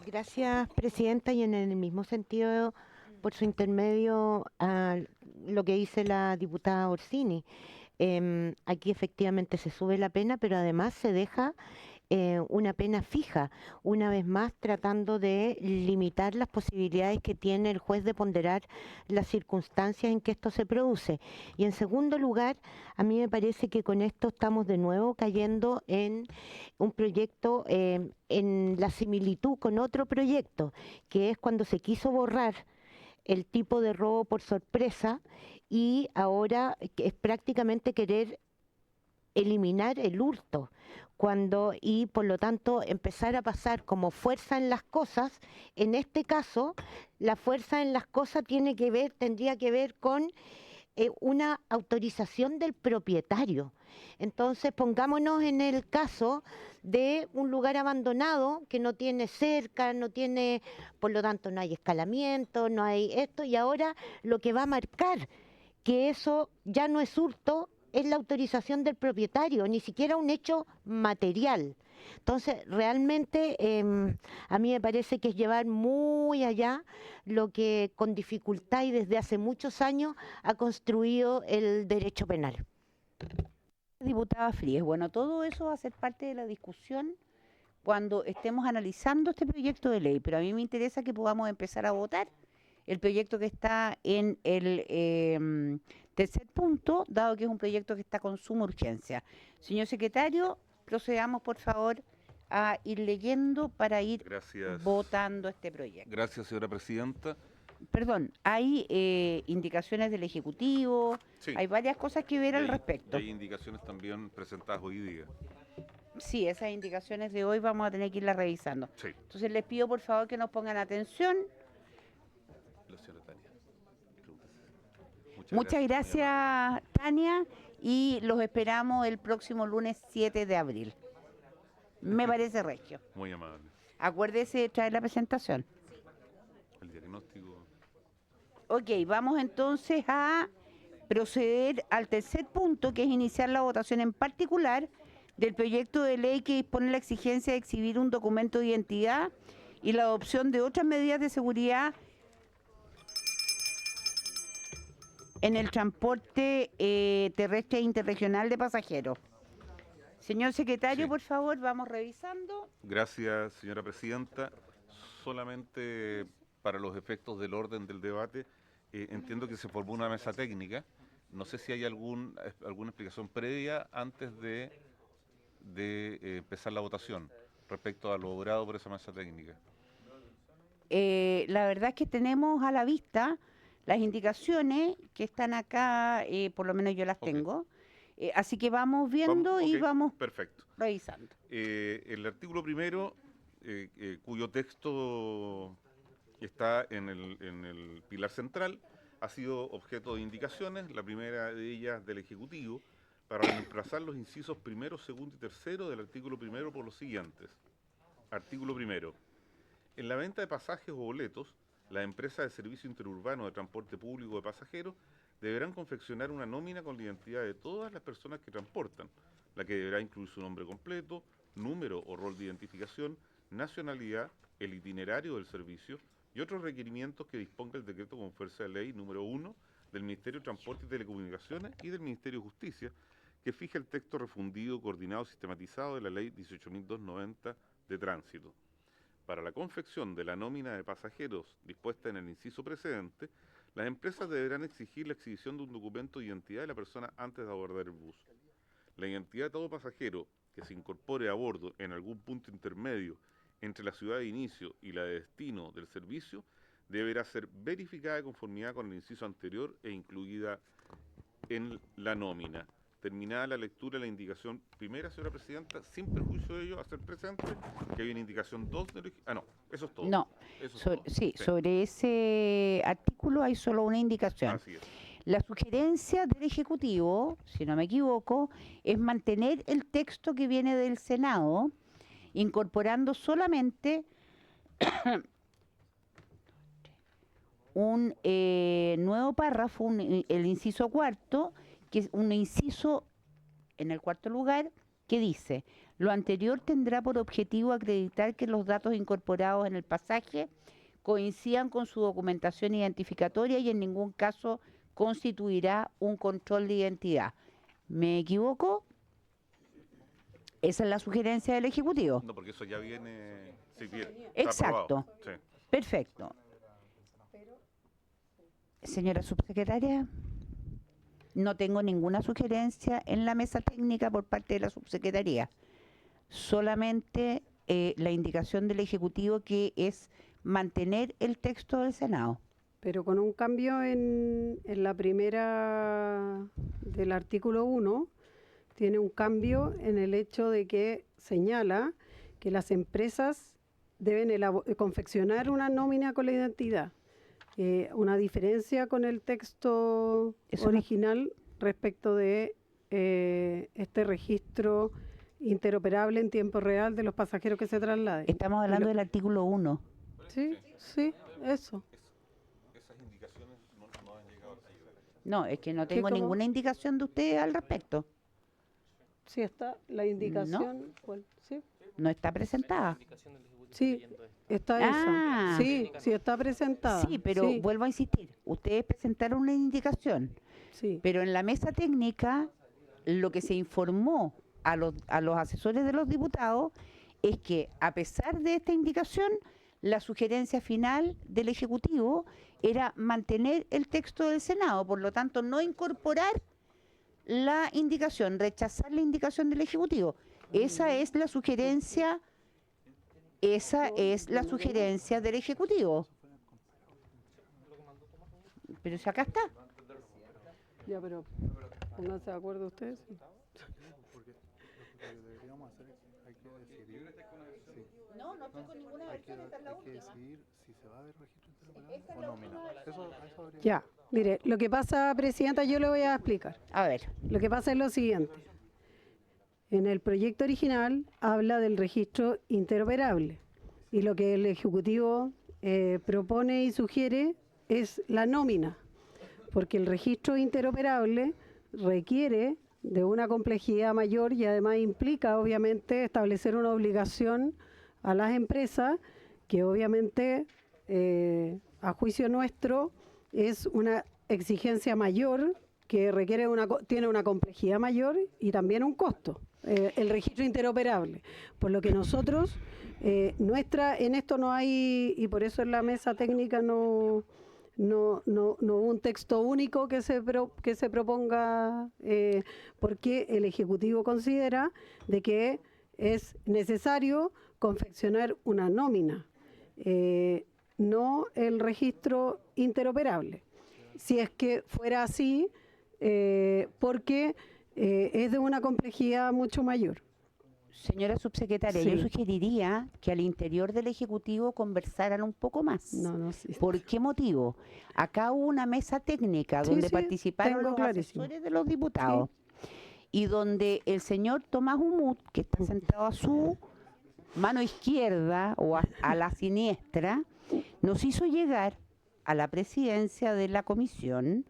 Gracias, presidenta, y en el mismo sentido, por su intermedio, a lo que dice la diputada Orsini. Aquí efectivamente se sube la pena, pero además se deja una pena fija, una vez más tratando de limitar las posibilidades que tiene el juez de ponderar las circunstancias en que esto se produce. Y en segundo lugar, a mí me parece que con esto estamos de nuevo cayendo en un proyecto en la similitud con otro proyecto, que es cuando se quiso borrar el tipo de robo por sorpresa y ahora es prácticamente querer eliminar el hurto y por lo tanto empezar a pasar como fuerza en las cosas. En este caso, la fuerza en las cosas tendría que ver con una autorización del propietario. Entonces, pongámonos en el caso de un lugar abandonado que no tiene cerca, por lo tanto no hay escalamiento, no hay esto, y ahora lo que va a marcar que eso ya no es hurto es la autorización del propietario, ni siquiera un hecho material. Entonces, realmente a mí me parece que es llevar muy allá lo que con dificultad y desde hace muchos años ha construido el derecho penal. Diputada Fríes, bueno, todo eso va a ser parte de la discusión cuando estemos analizando este proyecto de ley, pero a mí me interesa que podamos empezar a votar el proyecto que está en el tercer punto, dado que es un proyecto que está con suma urgencia. Señor secretario, procedamos por favor a ir leyendo para ir votando este proyecto. Gracias, señora presidenta. Perdón, hay indicaciones del Ejecutivo, Sí. Hay varias cosas que ver al respecto. Hay indicaciones también presentadas hoy día. Sí, esas indicaciones de hoy vamos a tener que irlas revisando. Sí. Entonces les pido por favor que nos pongan atención. La señora Tania. Muchas gracias, Tania, y los esperamos el próximo lunes 7 de abril. Me parece regio. Muy amable. Acuérdese de traer la presentación. El diagnóstico. Ok, vamos entonces a proceder al tercer punto, que es iniciar la votación en particular del proyecto de ley que dispone la exigencia de exhibir un documento de identidad y la adopción de otras medidas de seguridad en el transporte terrestre interregional de pasajeros. Señor secretario, Sí. por favor, vamos revisando. Gracias, señora presidenta. Solamente para los efectos del orden del debate, entiendo que se formó una mesa técnica. No sé si hay alguna explicación previa antes de empezar la votación respecto a lo logrado por esa mesa técnica. La verdad es que tenemos a la vista las indicaciones que están acá, por lo menos yo las tengo. Así que vamos viendo y vamos perfecto. revisando. El artículo primero, cuyo texto está en el pilar central, ha sido objeto de indicaciones, la primera de ellas del Ejecutivo, para reemplazar los incisos primero, segundo y tercero del artículo primero por los siguientes. Artículo primero. En la venta de pasajes o boletos, las empresas de servicio interurbano de transporte público de pasajeros deberán confeccionar una nómina con la identidad de todas las personas que transportan, la que deberá incluir su nombre completo, número o rol de identificación, nacionalidad, el itinerario del servicio y otros requerimientos que disponga el decreto con fuerza de ley número 1 del Ministerio de Transporte y Telecomunicaciones y del Ministerio de Justicia, que fija el texto refundido, coordinado y sistematizado de la Ley 18.290 de Tránsito. Para la confección de la nómina de pasajeros dispuesta en el inciso precedente, las empresas deberán exigir la exhibición de un documento de identidad de la persona antes de abordar el bus. La identidad de todo pasajero que se incorpore a bordo en algún punto intermedio entre la ciudad de inicio y la de destino del servicio deberá ser verificada de conformidad con el inciso anterior e incluida en la nómina. Terminada la lectura de la indicación primera, señora presidenta, sin perjuicio de ello, hacer presente que hay una indicación 2 del... no, eso es todo. No, Eso es todo. sí, sobre ese artículo hay solo una indicación. Así es. La sugerencia del Ejecutivo, si no me equivoco, es mantener el texto que viene del Senado, incorporando solamente un nuevo párrafo, el inciso cuarto, que es un inciso en el cuarto lugar, que dice: lo anterior tendrá por objetivo acreditar que los datos incorporados en el pasaje coincidan con su documentación identificatoria y en ningún caso constituirá un control de identidad. ¿Me equivoco? Esa es la sugerencia del Ejecutivo. No, porque eso ya viene... Sí, bien, Exacto. aprobado, sí. Perfecto. Señora subsecretaria, no tengo ninguna sugerencia en la mesa técnica por parte de la subsecretaría. Solamente la indicación del Ejecutivo, que es mantener el texto del Senado. Pero con un cambio en la primera del artículo 1, tiene un cambio en el hecho de que señala que las empresas deben confeccionar una nómina con la identidad. Una diferencia con el texto original respecto de este registro interoperable en tiempo real de los pasajeros que se trasladen. Estamos hablando del artículo 1. Sí, sí, eso. Esas indicaciones no han llegado al secretario. No, es que no tengo ninguna indicación de ustedes al respecto. Sí está la indicación. ¿Cuál? Sí. No está presentada. Sí, está esa. Sí, sí está presentada. Sí, pero vuelvo a insistir, ustedes presentaron una indicación, pero en la mesa técnica lo que se informó a los asesores de los diputados es que, a pesar de esta indicación, la sugerencia final del Ejecutivo era mantener el texto del Senado, por lo tanto no incorporar la indicación, rechazar la indicación del Ejecutivo. Esa es la sugerencia del Ejecutivo. Pero si acá está. Ya, pero pónganse de acuerdo ustedes. No, no estoy con ninguna versión, esta es la última. Si se va a ver registro o nómina. Ya, mire, lo que pasa, Presidenta, yo le voy a explicar. A ver. Lo que pasa es lo siguiente. En el proyecto original habla del registro interoperable y lo que el Ejecutivo propone y sugiere es la nómina, porque el registro interoperable requiere de una complejidad mayor y además implica, obviamente, establecer una obligación a las empresas que, obviamente, a juicio nuestro, es una exigencia mayor que requiere tiene una complejidad mayor y también un costo. El registro interoperable, por lo que nosotros en esto no hay, y por eso en la mesa técnica no hubo un texto único que se proponga, porque el Ejecutivo considera de que es necesario confeccionar una nómina, no el registro interoperable. Si es que fuera así, porque es de una complejidad mucho mayor. Señora subsecretaria, yo sugeriría que al interior del Ejecutivo conversaran un poco más. ¿Por qué motivo? Acá hubo una mesa técnica donde participaron los asesores de los diputados y donde el señor Tomás Humut, que está sentado a su mano izquierda o a la siniestra, nos hizo llegar a la presidencia de la comisión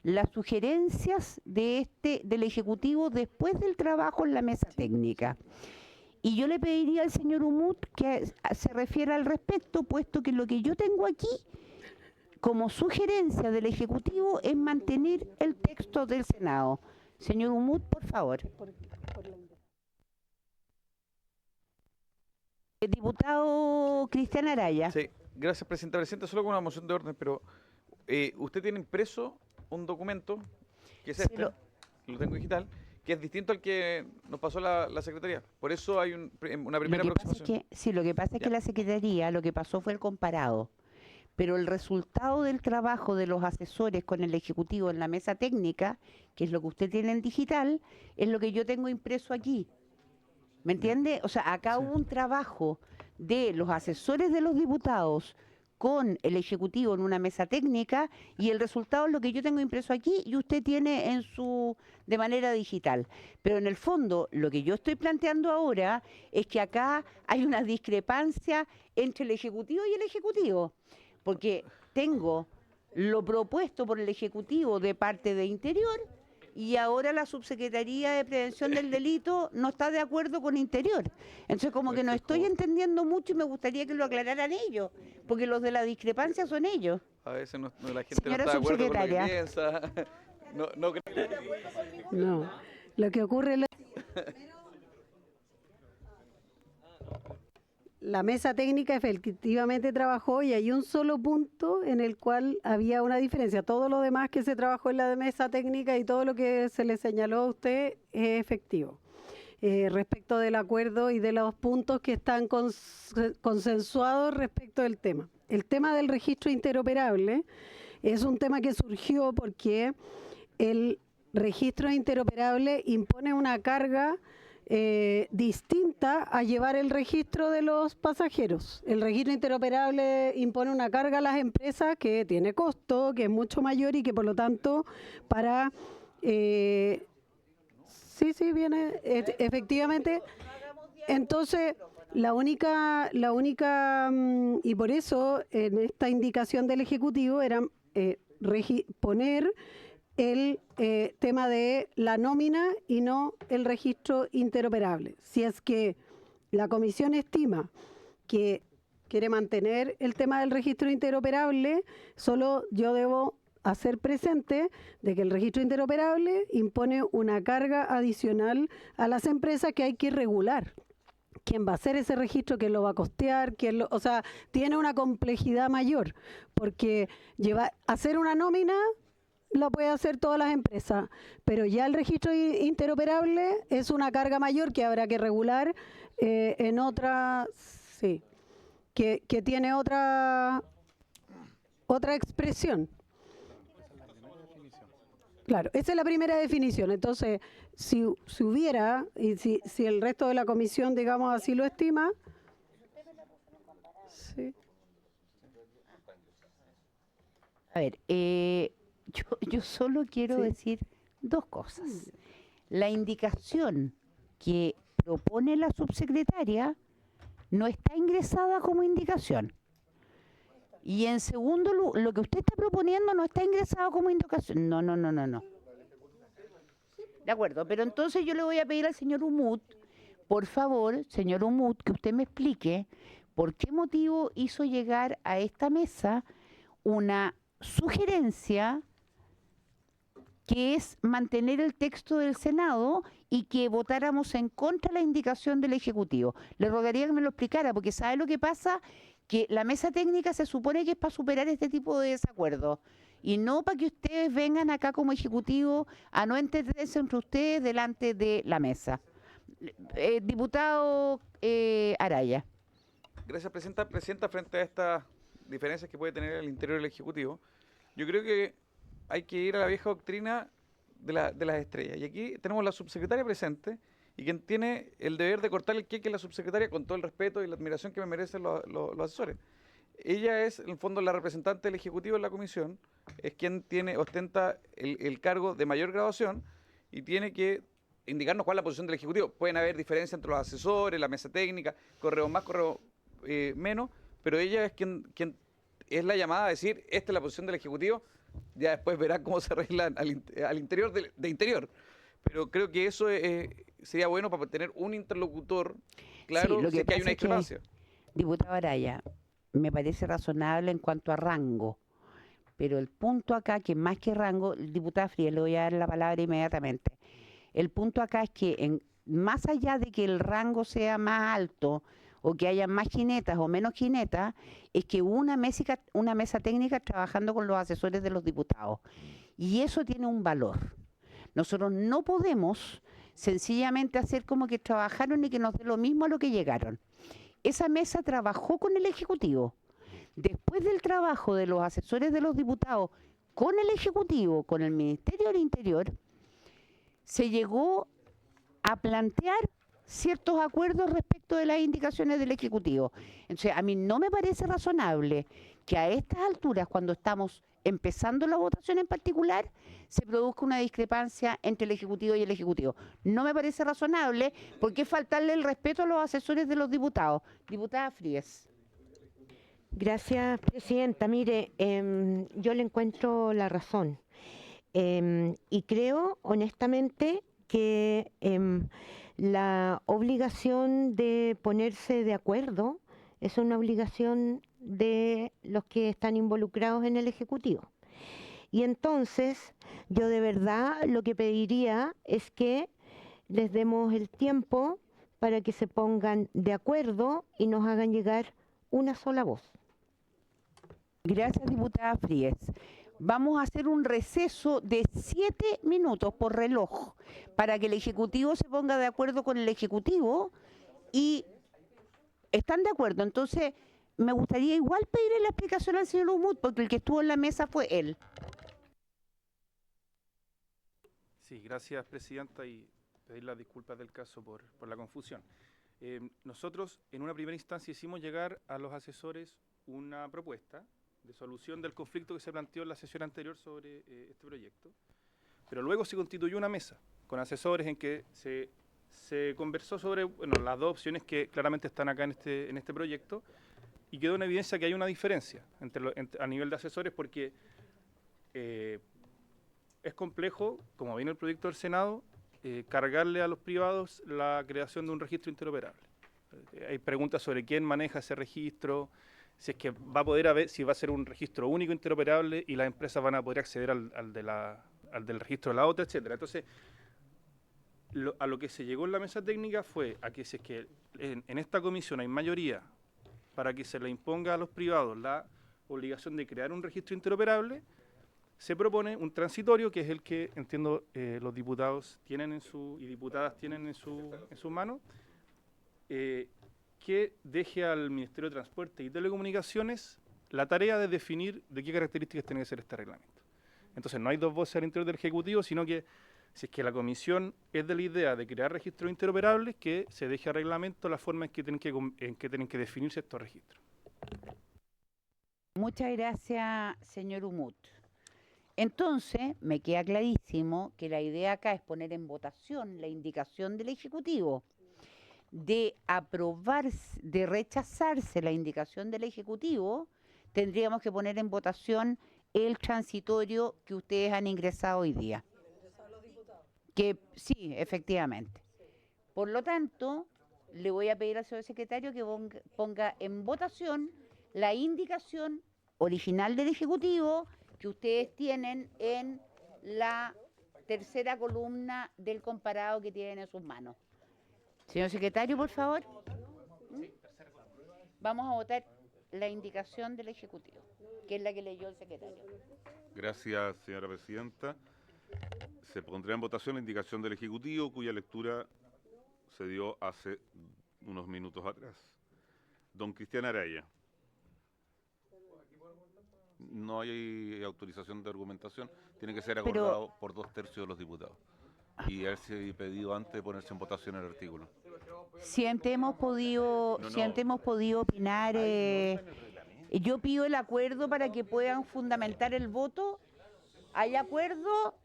las sugerencias del Ejecutivo después del trabajo en la mesa técnica. Y yo le pediría al señor Humut que se refiera al respecto, puesto que lo que yo tengo aquí como sugerencia del Ejecutivo es mantener el texto del Senado. Señor Humut, por favor. El diputado Cristian Araya. Sí, gracias, Presidenta. Presidenta, solo con una moción de orden, pero usted tiene impreso un documento, que es este, lo tengo digital, que es distinto al que nos pasó la Secretaría. Por eso hay una primera aproximación. Lo que pasa es que la Secretaría lo que pasó fue el comparado. Pero el resultado del trabajo de los asesores con el Ejecutivo en la mesa técnica, que es lo que usted tiene en digital, es lo que yo tengo impreso aquí. ¿Me entiende? O sea, acá hubo un trabajo de los asesores de los diputados con el Ejecutivo en una mesa técnica y el resultado es lo que yo tengo impreso aquí y usted tiene de manera digital. Pero en el fondo, lo que yo estoy planteando ahora es que acá hay una discrepancia entre el Ejecutivo y el Ejecutivo, porque tengo lo propuesto por el Ejecutivo de parte de Interior y ahora la Subsecretaría de Prevención del Delito no está de acuerdo con Interior. Entonces como que no estoy entendiendo mucho y me gustaría que lo aclararan ellos, porque los de la discrepancia son ellos. A veces la gente Señora no está de acuerdo con lo que subsecretaria. piensa. No, lo que ocurre... La mesa técnica efectivamente trabajó y hay un solo punto en el cual había una diferencia. Todo lo demás que se trabajó en la mesa técnica y todo lo que se le señaló a usted es efectivo. Respecto del acuerdo y de los puntos que están consensuados respecto del tema. El tema del registro interoperable es un tema que surgió porque el registro interoperable impone una carga distinta a llevar el registro de los pasajeros. El registro interoperable impone una carga a las empresas que tiene costo, que es mucho mayor y que por lo tanto para... sí, viene efectivamente. Entonces, la única y por eso en esta indicación del Ejecutivo era poner el tema de la nómina y no el registro interoperable. Si es que la comisión estima que quiere mantener el tema del registro interoperable, solo yo debo hacer presente de que el registro interoperable impone una carga adicional a las empresas que hay que regular. ¿Quién va a hacer ese registro? ¿Quién lo va a costear? O sea, tiene una complejidad mayor, porque hacer una nómina lo puede hacer todas las empresas, pero ya el registro interoperable es una carga mayor que habrá que regular en otra, sí, que tiene otra expresión. Claro, esa es la primera definición. Entonces, si hubiera, y si el resto de la comisión, digamos así, lo estima, sí. A ver, yo solo quiero decir dos cosas. La indicación que propone la subsecretaria no está ingresada como indicación. Y en segundo lugar, lo que usted está proponiendo no está ingresado como indicación. No. De acuerdo, pero entonces yo le voy a pedir al señor Umut, por favor, señor Umut, que usted me explique por qué motivo hizo llegar a esta mesa una sugerencia que es mantener el texto del Senado y que votáramos en contra de la indicación del Ejecutivo. Le rogaría que me lo explicara, porque ¿sabe lo que pasa? Que la mesa técnica se supone que es para superar este tipo de desacuerdos y no para que ustedes vengan acá como Ejecutivo a no entenderse entre ustedes delante de la mesa. Diputado Araya. Gracias, Presidenta, frente a estas diferencias que puede tener el interior del Ejecutivo, yo creo que hay que ir a la vieja doctrina de las estrellas. Y aquí tenemos la subsecretaria presente y quien tiene el deber de cortar el queque es la subsecretaria, con todo el respeto y la admiración que me merecen los asesores. Ella es, en el fondo, la representante del Ejecutivo en la comisión, es quien ostenta el cargo de mayor graduación y tiene que indicarnos cuál es la posición del Ejecutivo. Pueden haber diferencias entre los asesores, la mesa técnica, correo más, correo menos, pero ella es quien es la llamada a decir, esta es la posición del Ejecutivo. Ya después verá cómo se arreglan al interior de interior. Pero creo que eso sería bueno para tener un interlocutor claro, sí, si es que hay una discrepancia. Diputado Araya, me parece razonable en cuanto a rango, pero el punto acá, que más que rango, diputada Frías, le voy a dar la palabra inmediatamente. El punto acá es que más allá de que el rango sea más alto o que haya más jinetas o menos jinetas, es que una mesa técnica trabajando con los asesores de los diputados. Y eso tiene un valor. Nosotros no podemos sencillamente hacer como que trabajaron y que nos dé lo mismo a lo que llegaron. Esa mesa trabajó con el Ejecutivo. Después del trabajo de los asesores de los diputados con el Ejecutivo, con el Ministerio del Interior, se llegó a plantear ciertos acuerdos respecto de las indicaciones del Ejecutivo. Entonces, a mí no me parece razonable que a estas alturas, cuando estamos empezando la votación en particular, se produzca una discrepancia entre el Ejecutivo y el Ejecutivo. No me parece razonable porque es faltarle el respeto a los asesores de los diputados. Diputada Frías. Gracias, Presidenta. Mire, yo le encuentro la razón. Y creo, honestamente, que la obligación de ponerse de acuerdo es una obligación de los que están involucrados en el Ejecutivo. Y entonces, yo de verdad lo que pediría es que les demos el tiempo para que se pongan de acuerdo y nos hagan llegar una sola voz. Gracias, diputada Fríes. Vamos a hacer un receso de 7 minutos por reloj para que el Ejecutivo se ponga de acuerdo con el Ejecutivo y están de acuerdo. Entonces, me gustaría igual pedirle la explicación al señor Umut, porque el que estuvo en la mesa fue él. Sí, gracias, presidenta, y pedir las disculpas del caso por la confusión. Nosotros, en una primera instancia, hicimos llegar a los asesores una propuesta de solución del conflicto que se planteó en la sesión anterior sobre este proyecto, pero luego se constituyó una mesa con asesores en que se conversó sobre las dos opciones que claramente están acá en este proyecto, y quedó en evidencia que hay una diferencia a nivel de asesores, porque es complejo, como viene el proyecto del Senado, cargarle a los privados la creación de un registro interoperable. Hay preguntas sobre quién maneja ese registro, si es que va a poder haber, si va a ser un registro único interoperable y las empresas van a poder acceder al del registro de la otra, etcétera. Entonces, a lo que se llegó en la mesa técnica fue a que si es que en esta comisión hay mayoría para que se le imponga a los privados la obligación de crear un registro interoperable, se propone un transitorio, que es el que, entiendo, los diputados tienen y diputadas tienen en sus manos, que deje al Ministerio de Transporte y Telecomunicaciones la tarea de definir de qué características tiene que ser este reglamento. Entonces, no hay dos voces al interior del Ejecutivo, sino que si es que la Comisión es de la idea de crear registros interoperables, que se deje a reglamento la forma en que tienen que definirse estos registros. Muchas gracias, señor Umut. Entonces, me queda clarísimo que la idea acá es poner en votación la indicación del Ejecutivo de aprobarse, de rechazarse la indicación del Ejecutivo. Tendríamos que poner en votación el transitorio que ustedes han ingresado hoy día. Que sí, efectivamente. Por lo tanto, le voy a pedir al señor secretario que ponga en votación la indicación original del Ejecutivo que ustedes tienen en la tercera columna del comparado que tienen en sus manos. Señor secretario, por favor. Vamos a votar la indicación del Ejecutivo, que es la que leyó el secretario. Gracias, señora presidenta. Se pondrá en votación la indicación del Ejecutivo, cuya lectura se dio hace unos minutos atrás. Don Cristian Araya. No hay autorización de argumentación, tiene que ser acordado por 2/3 de los diputados. Y haberse pedido antes de ponerse en votación el artículo. Si antes hemos podido opinar, yo pido el acuerdo para que puedan fundamentar el voto. ¿Hay acuerdo?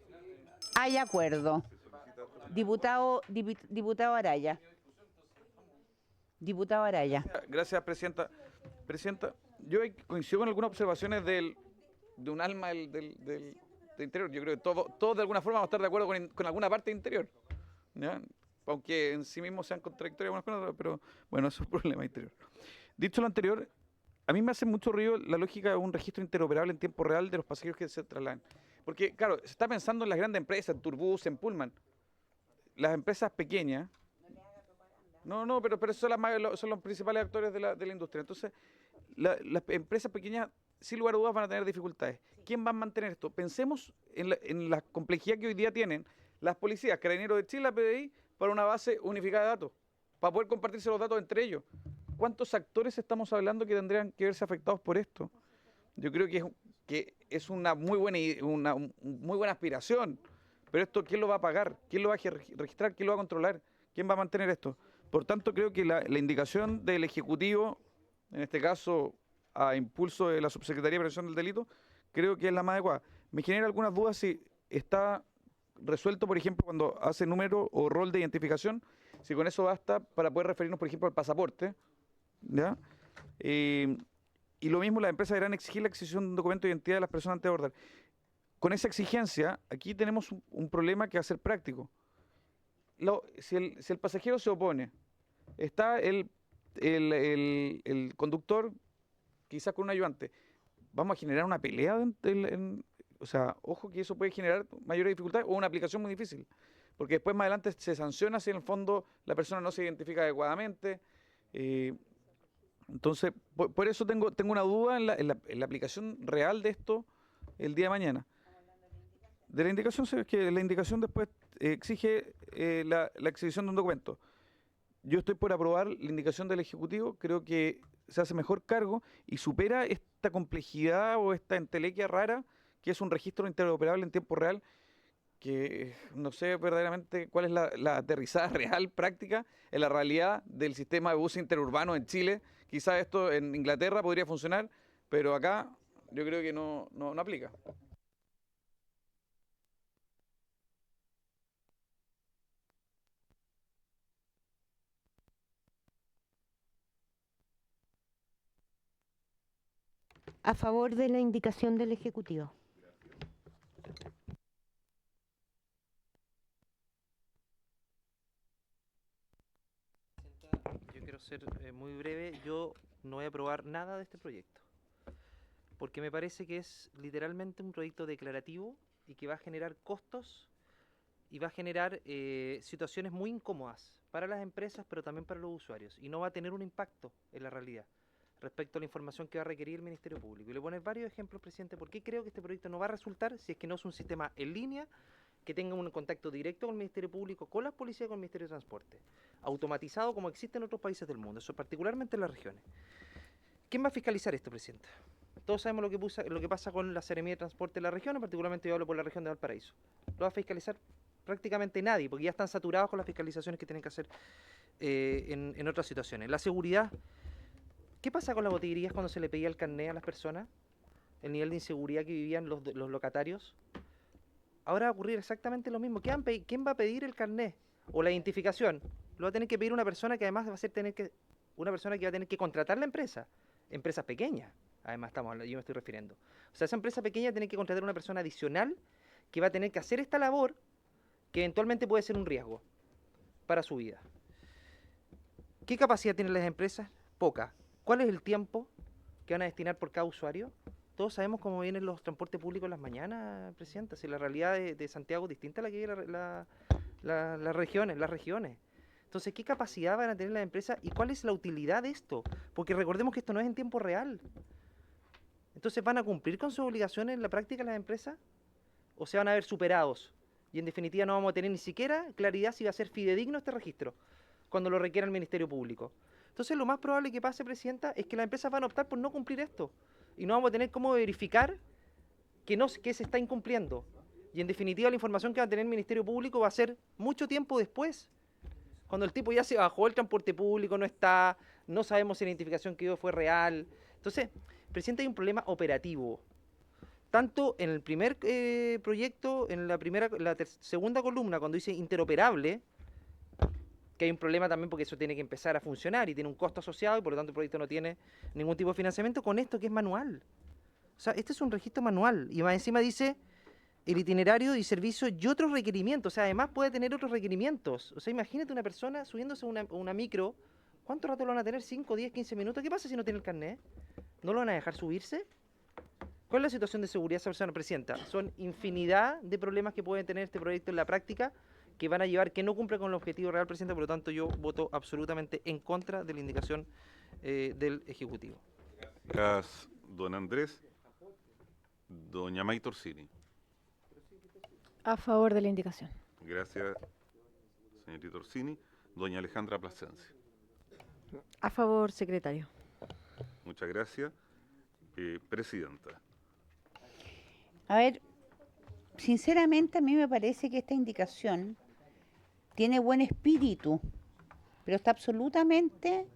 Hay acuerdo. Diputado Araya. Diputado Araya. Gracias, presidenta. Presidenta, yo coincido con algunas observaciones de un alma del interior. Yo creo que todos de alguna forma vamos a estar de acuerdo con alguna parte del interior, ¿ya? Aunque en sí mismos sean contradictorias unas con otras, pero bueno, eso es un problema interior. Dicho lo anterior, a mí me hace mucho ruido la lógica de un registro interoperable en tiempo real de los pasajeros que se trasladan. Porque, claro, se está pensando en las grandes empresas, en Turbus, en Pullman. Las empresas pequeñas... No, pero son los principales actores de la industria. Entonces, las empresas pequeñas, sin lugar a dudas, van a tener dificultades. ¿Quién va a mantener esto? Pensemos en la complejidad que hoy día tienen las policías, Carabineros de Chile, la PDI, para una base unificada de datos, para poder compartirse los datos entre ellos. ¿Cuántos actores estamos hablando que tendrían que verse afectados por esto? Yo creo que es una muy buena aspiración, pero esto, ¿quién lo va a pagar? ¿Quién lo va a registrar? ¿Quién lo va a controlar? ¿Quién va a mantener esto? Por tanto, creo que la indicación del Ejecutivo, en este caso a impulso de la Subsecretaría de Prevención del Delito, creo que es la más adecuada. Me genera algunas dudas si está resuelto, por ejemplo, cuando hace número o rol de identificación, si con eso basta para poder referirnos, por ejemplo, al pasaporte, ¿ya? Y lo mismo, las empresas deberán exigir la adquisición de un documento de identidad de las personas antes de abordar. con esa exigencia, aquí tenemos un problema que va a ser práctico. Si el pasajero se opone, está el conductor quizás con un ayudante, vamos a generar una pelea, o sea, ojo que eso puede generar mayores dificultades o una aplicación muy difícil, porque después más adelante se sanciona si en el fondo la persona no se identifica adecuadamente. Entonces, por eso tengo una duda en la aplicación real de esto el día de mañana. De la indicación, es que la indicación después exige la exhibición de un documento. Yo estoy por aprobar la indicación del Ejecutivo, creo que se hace mejor cargo y supera esta complejidad o esta entelequia rara que es un registro interoperable en tiempo real, que no sé verdaderamente cuál es la aterrizada real, práctica, en la realidad del sistema de buses interurbanos en Chile. Quizás esto en Inglaterra podría funcionar, pero acá yo creo que no aplica. A favor de la indicación del Ejecutivo. Yo quiero ser muy breve. Yo no voy a aprobar nada de este proyecto, porque me parece que es literalmente un proyecto declarativo y que va a generar costos y va a generar situaciones muy incómodas para las empresas, pero también para los usuarios, y no va a tener un impacto en la realidad respecto a la información que va a requerir el Ministerio Público. Y le voy a poner varios ejemplos, presidente, por qué creo que este proyecto no va a resultar si es que no es un sistema en línea que tenga un contacto directo con el Ministerio Público, con las policías y con el Ministerio de Transporte, automatizado como existe en otros países del mundo, eso particularmente en las regiones. ¿Quién va a fiscalizar esto, presidenta? Todos sabemos lo que pasa con la Seremía de Transporte en la región, particularmente yo hablo por la región de Valparaíso. Lo va a fiscalizar prácticamente nadie, porque ya están saturados con las fiscalizaciones que tienen que hacer en otras situaciones. La seguridad. ¿Qué pasa con las botillerías cuando se le pedía el carné a las personas? El nivel de inseguridad que vivían los locatarios. Ahora va a ocurrir exactamente lo mismo. ¿Quién va a pedir el carné? O la identificación. Lo va a tener que pedir una persona que además una persona que va a tener que contratar la empresa. Empresas pequeñas, además yo me estoy refiriendo. O sea, esa empresa pequeña tiene que contratar a una persona adicional que va a tener que hacer esta labor que eventualmente puede ser un riesgo para su vida. ¿Qué capacidad tienen las empresas? Poca. ¿Cuál es el tiempo que van a destinar por cada usuario? Todos sabemos cómo vienen los transportes públicos en las mañanas, presidenta. Si la realidad de Santiago es distinta a la que vive las regiones. Entonces, ¿qué capacidad van a tener las empresas y cuál es la utilidad de esto? Porque recordemos que esto no es en tiempo real. Entonces, ¿van a cumplir con sus obligaciones en la práctica las empresas? ¿O se van a ver superados? Y en definitiva no vamos a tener ni siquiera claridad si va a ser fidedigno este registro cuando lo requiera el Ministerio Público. Entonces, lo más probable que pase, presidenta, es que las empresas van a optar por no cumplir esto. Y no vamos a tener cómo verificar que se está incumpliendo. Y en definitiva la información que va a tener el Ministerio Público va a ser mucho tiempo después. Cuando el tipo ya se bajó el transporte público, no está, no sabemos si la identificación que dio fue real. Entonces, presidente, hay un problema operativo. Tanto en el primer proyecto, en la segunda columna, cuando dice interoperable, que hay un problema también porque eso tiene que empezar a funcionar y tiene un costo asociado y por lo tanto el proyecto no tiene ningún tipo de financiamiento, con esto que es manual. O sea, este es un registro manual y más encima dice el itinerario y servicio y otros requerimientos. O sea, además puede tener otros requerimientos. O sea, imagínate una persona subiéndose a una micro, ¿cuánto rato lo van a tener? ¿5, 10, 15 minutos? ¿Qué pasa si no tiene el carnet? ¿No lo van a dejar subirse? ¿Cuál es la situación de seguridad de esa persona, presidenta? Son infinidad de problemas que puede tener este proyecto en la práctica que van a llevar que no cumple con el objetivo real, presidente, por lo tanto yo voto absolutamente en contra de la indicación del Ejecutivo. Gracias, don Andrés. Doña Maytor Cini. A favor de la indicación. Gracias, señorita Orsini. Doña Alejandra Plasencia. A favor, secretario. Muchas gracias. Presidenta. A ver, sinceramente a mí me parece que esta indicación tiene buen espíritu, pero está absolutamente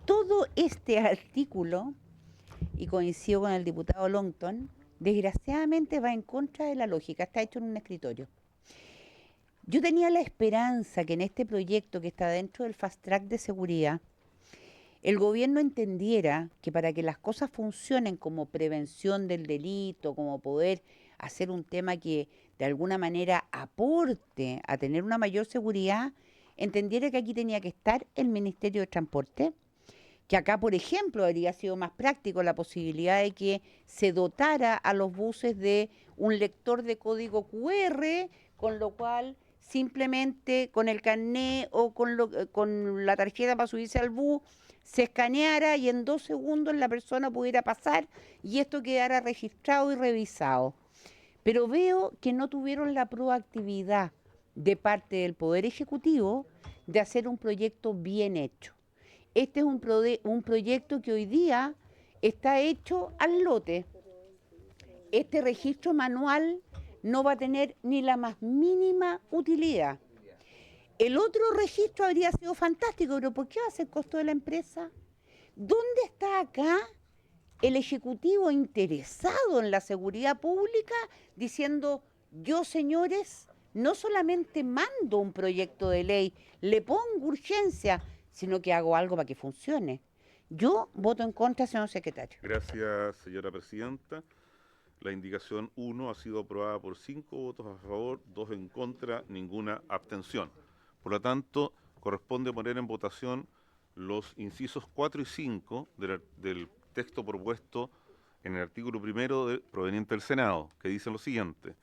todo este artículo, y coincido con el diputado Longton, desgraciadamente va en contra de la lógica, está hecho en un escritorio. Yo tenía la esperanza que en este proyecto que está dentro del Fast Track de seguridad, el gobierno entendiera que para que las cosas funcionen como prevención del delito, como poder hacer un tema que de alguna manera aporte a tener una mayor seguridad, entendiera que aquí tenía que estar el Ministerio de Transporte, que acá, por ejemplo, habría sido más práctico la posibilidad de que se dotara a los buses de un lector de código QR, con lo cual simplemente con el carné o con la tarjeta para subirse al bus se escaneara y en 2 segundos la persona pudiera pasar y esto quedara registrado y revisado. Pero veo que no tuvieron la proactividad de parte del Poder Ejecutivo de hacer un proyecto bien hecho. Este es un proyecto que hoy día está hecho al lote. Este registro manual no va a tener ni la más mínima utilidad. El otro registro habría sido fantástico, pero ¿por qué va a ser costo de la empresa? ¿Dónde está acá el Ejecutivo interesado en la seguridad pública diciendo, yo, señores, no solamente mando un proyecto de ley, le pongo urgencia, sino que hago algo para que funcione? Yo voto en contra, señor secretario. Gracias, señora presidenta. La indicación 1 ha sido aprobada por 5 votos a favor, 2 en contra, ninguna abstención. Por lo tanto, corresponde poner en votación los incisos 4 y 5 del texto propuesto en el artículo 1 proveniente del Senado, que dicen lo siguiente.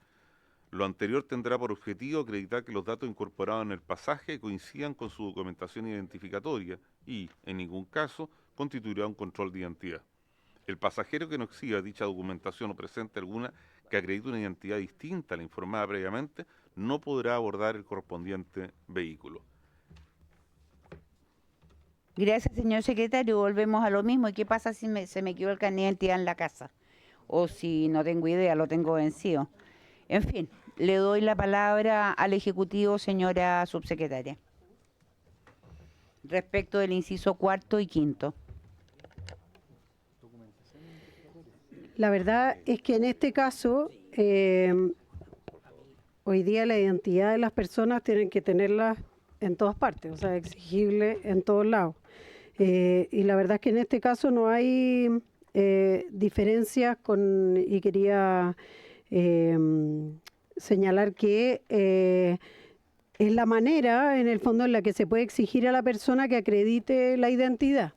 Lo anterior tendrá por objetivo acreditar que los datos incorporados en el pasaje coincidan con su documentación identificatoria y, en ningún caso, constituirá un control de identidad. El pasajero que no exhiba dicha documentación o presente alguna que acredite una identidad distinta a la informada previamente, no podrá abordar el correspondiente vehículo. Gracias, señor secretario. Volvemos a lo mismo. ¿Y qué pasa si se me quedó el carnet de identidad en la casa? O si no tengo idea, lo tengo vencido. En fin, le doy la palabra al Ejecutivo, señora subsecretaria. Respecto del inciso 4 y 5. La verdad es que en este caso, hoy día la identidad de las personas tienen que tenerla en todas partes, o sea, exigible en todos lados. Y la verdad es que en este caso no hay diferencias y quería señalar que es la manera, en el fondo, en la que se puede exigir a la persona que acredite la identidad.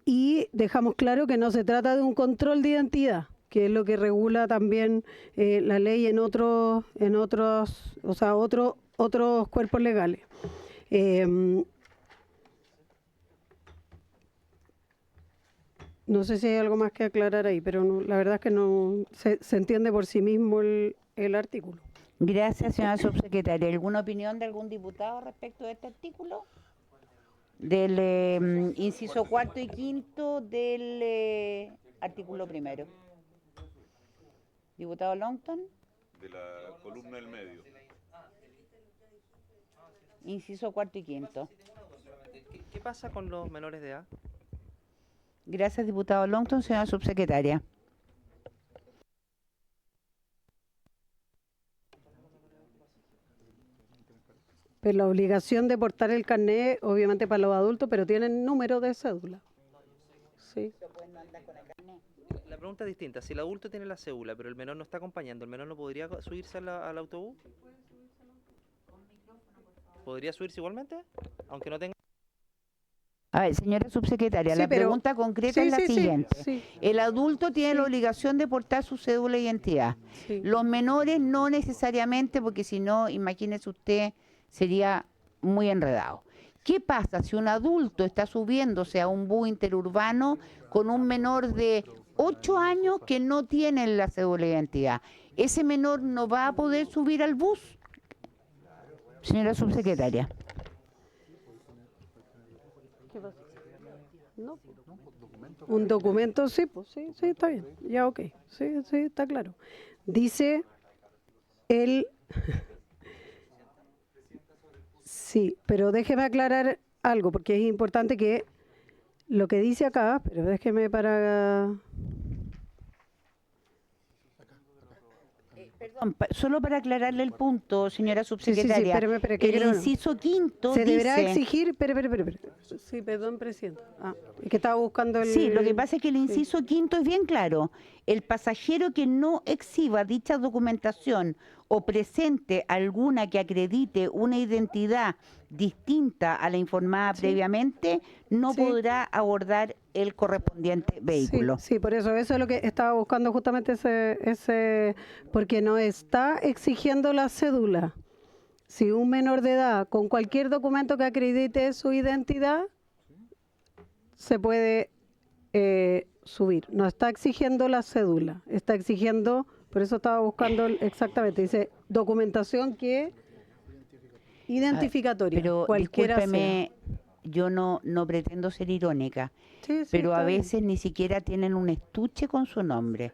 Y dejamos claro que no se trata de un control de identidad, que es lo que regula también la ley en otros cuerpos legales. No sé si hay algo más que aclarar ahí, pero la verdad es que no se entiende por sí mismo el artículo. Gracias, señora subsecretaria. ¿Alguna opinión de algún diputado respecto de este artículo? Del inciso 4 y 5 del artículo 1. Diputado Longton. De la columna del medio. Inciso 4 y 5. ¿Qué pasa con los menores de edad? Gracias, diputado Longton. Señora subsecretaria. Pues la obligación de portar el carnet, obviamente para los adultos, pero tienen número de cédula. Sí. La pregunta es distinta. Si el adulto tiene la cédula, pero el menor no está acompañando, ¿el menor no podría subirse al autobús? ¿Podría subirse igualmente? Aunque no tenga... A ver, señora subsecretaria, Sí, la pero- pregunta concreta sí, es la sí, sí, siguiente. sí. El adulto tiene Sí. la obligación de portar su cédula de identidad. Sí. Los menores no necesariamente, porque si no, imagínese usted, sería muy enredado. ¿Qué pasa si un adulto está subiéndose a un bus interurbano con un menor de 8 años que no tiene la cédula de identidad? ¿Ese menor no va a poder subir al bus? Señora subsecretaria. ¿Qué pasa? No. Un documento, sí, pues sí, está bien. Ya, ok. Sí, está claro. Dice el... Sí, pero déjeme aclarar algo, porque es importante que lo que dice acá, pero déjeme para... Perdón, solo para aclararle el punto, señora Sí, sí, subsecretaria. espérame, espérame, que El quiero- inciso quinto Se deberá dice... exigir, espere. Sí, perdón, presidenta. Es que estaba buscando el... Sí, lo que pasa es que el sí. inciso quinto es bien claro. El pasajero que no exhiba dicha documentación o presente alguna que acredite una identidad distinta a la informada previamente, no podrá abordar el correspondiente vehículo. Sí, por eso es lo que estaba buscando justamente ese porque no está exigiendo la cédula. Si un menor de edad con cualquier documento que acredite su identidad se puede subir. No está exigiendo la cédula, está exigiendo, por eso estaba buscando exactamente, dice documentación que identificatoria, Pero cualquiera discúlpeme, yo no pretendo ser irónica, Sí, pero a está bien. veces ni siquiera tienen un estuche con su nombre.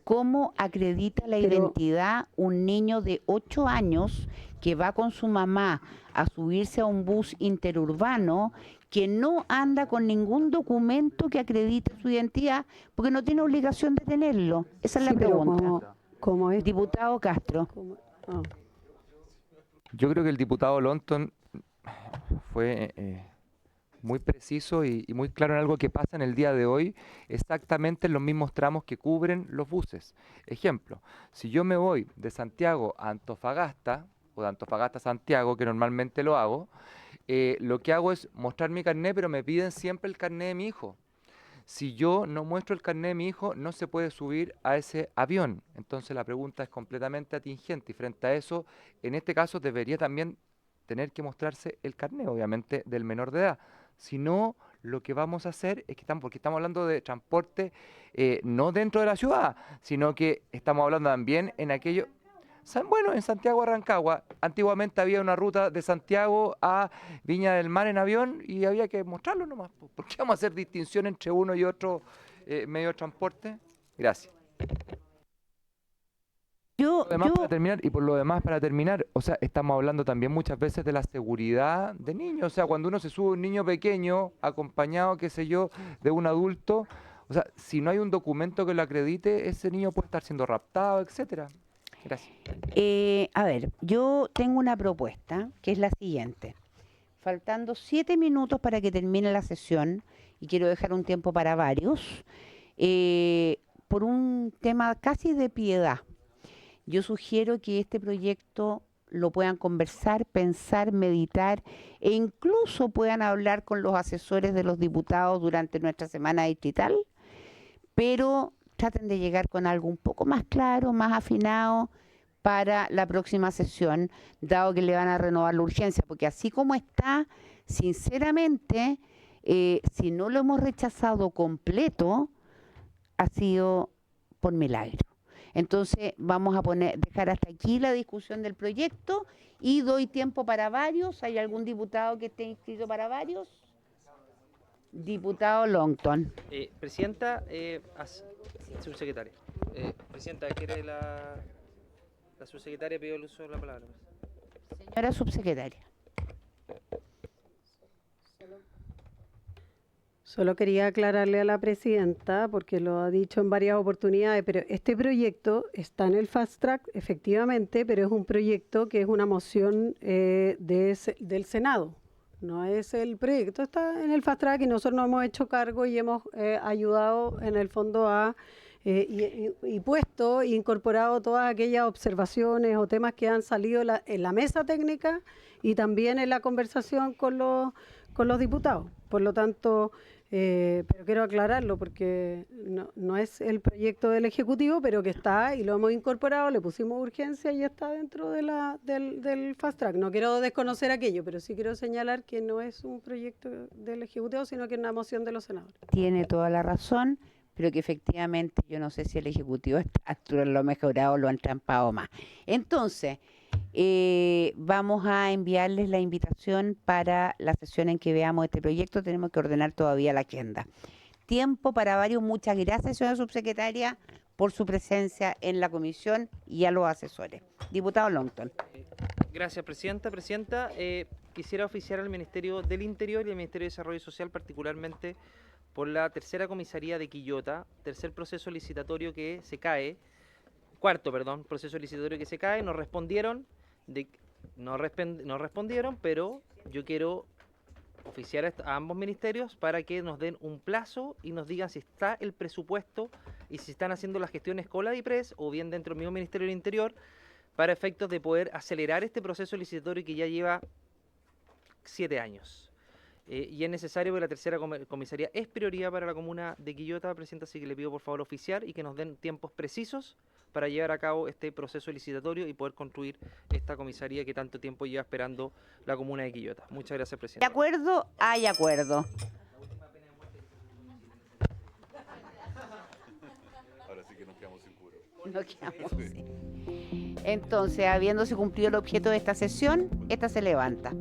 ¿Cómo acredita la Pero- identidad un niño de 8 años que va con su mamá a subirse a un bus interurbano que no anda con ningún documento que acredite su identidad porque no tiene obligación de tenerlo? Esa es la Sí, pero pregunta. ¿cómo es? Diputado Castro. Yo creo que el diputado Lonton fue muy preciso y muy claro en algo que pasa en el día de hoy, exactamente en los mismos tramos que cubren los buses. Ejemplo, si yo me voy de Santiago a Antofagasta, o de Antofagasta a Santiago, que normalmente lo hago, lo que hago es mostrar mi carné, pero me piden siempre el carné de mi hijo. Si yo no muestro el carné de mi hijo, no se puede subir a ese avión. Entonces la pregunta es completamente atingente y frente a eso, en este caso debería también tener que mostrarse el carné, obviamente, del menor de edad. Si no, lo que vamos a hacer es que porque estamos hablando de transporte no dentro de la ciudad, sino que estamos hablando también en aquello... Bueno, en Santiago a Rancagua, antiguamente había una ruta de Santiago a Viña del Mar en avión y había que mostrarlo nomás. ¿Por qué vamos a hacer distinción entre uno y otro medio de transporte? Gracias. Por lo demás, para terminar, o sea, estamos hablando también muchas veces de la seguridad de niños. O sea, cuando uno se sube un niño pequeño, acompañado, qué sé yo, de un adulto, o sea, si no hay un documento que lo acredite, ese niño puede estar siendo raptado, etcétera. Gracias. A ver, yo tengo una propuesta que es la siguiente. Faltando 7 minutos para que termine la sesión, y quiero dejar un tiempo para varios, por un tema casi de piedad, yo sugiero que este proyecto lo puedan conversar, pensar, meditar e incluso puedan hablar con los asesores de los diputados durante nuestra semana distrital, pero traten de llegar con algo un poco más claro, más afinado para la próxima sesión, dado que le van a renovar la urgencia, porque así como está, sinceramente, si no lo hemos rechazado completo, ha sido por milagro. Entonces vamos a dejar hasta aquí la discusión del proyecto y doy tiempo para varios. ¿Hay algún diputado que esté inscrito para varios? Diputado Longton. Presidenta, subsecretaria. Presidenta, ¿quiere la subsecretaria pidió el uso de la palabra? Señora subsecretaria. Solo quería aclararle a la presidenta, porque lo ha dicho en varias oportunidades, pero este proyecto está en el fast track, efectivamente, pero es un proyecto que es una moción del Senado. No es el proyecto, está en el fast track y nosotros nos hemos hecho cargo y hemos ayudado en el fondo a y puesto e incorporado todas aquellas observaciones o temas que han salido en la mesa técnica y también en la conversación con los diputados. Por lo tanto, pero quiero aclararlo porque no es el proyecto del Ejecutivo, pero que está y lo hemos incorporado, le pusimos urgencia y está dentro de del fast track. No quiero desconocer aquello, pero sí quiero señalar que no es un proyecto del Ejecutivo, sino que es una moción de los senadores. Tiene toda la razón, pero que efectivamente yo no sé si el Ejecutivo lo ha mejorado o lo han trampado más. Entonces, vamos a enviarles la invitación para la sesión en que veamos este proyecto. Tenemos que ordenar todavía la agenda. Tiempo para varios. Muchas gracias, señora subsecretaria, por su presencia en la comisión y a los asesores. Diputado Longton. Gracias, presidenta. Presidenta, quisiera oficiar al Ministerio del Interior y al Ministerio de Desarrollo Social, particularmente por la tercera comisaría de Quillota, tercer proceso licitatorio que se cae cuarto, proceso licitatorio que se cae, nos respondieron, no respondieron, pero yo quiero oficiar a ambos ministerios para que nos den un plazo y nos digan si está el presupuesto y si están haciendo las gestiones con la DIPRES o bien dentro del mismo Ministerio del Interior para efectos de poder acelerar este proceso licitatorio que ya lleva 7 años. Y es necesario que la tercera comisaría es prioridad para la comuna de Quillota, Presidenta, así que le pido por favor oficiar y que nos den tiempos precisos para llevar a cabo este proceso licitatorio y poder construir esta comisaría que tanto tiempo lleva esperando la comuna de Quillota. Muchas gracias, Presidenta. ¿De acuerdo? Hay acuerdo. Ahora sí que nos quedamos sin curo. Nos quedamos sin. Entonces, habiéndose cumplido el objeto de esta sesión, esta se levanta.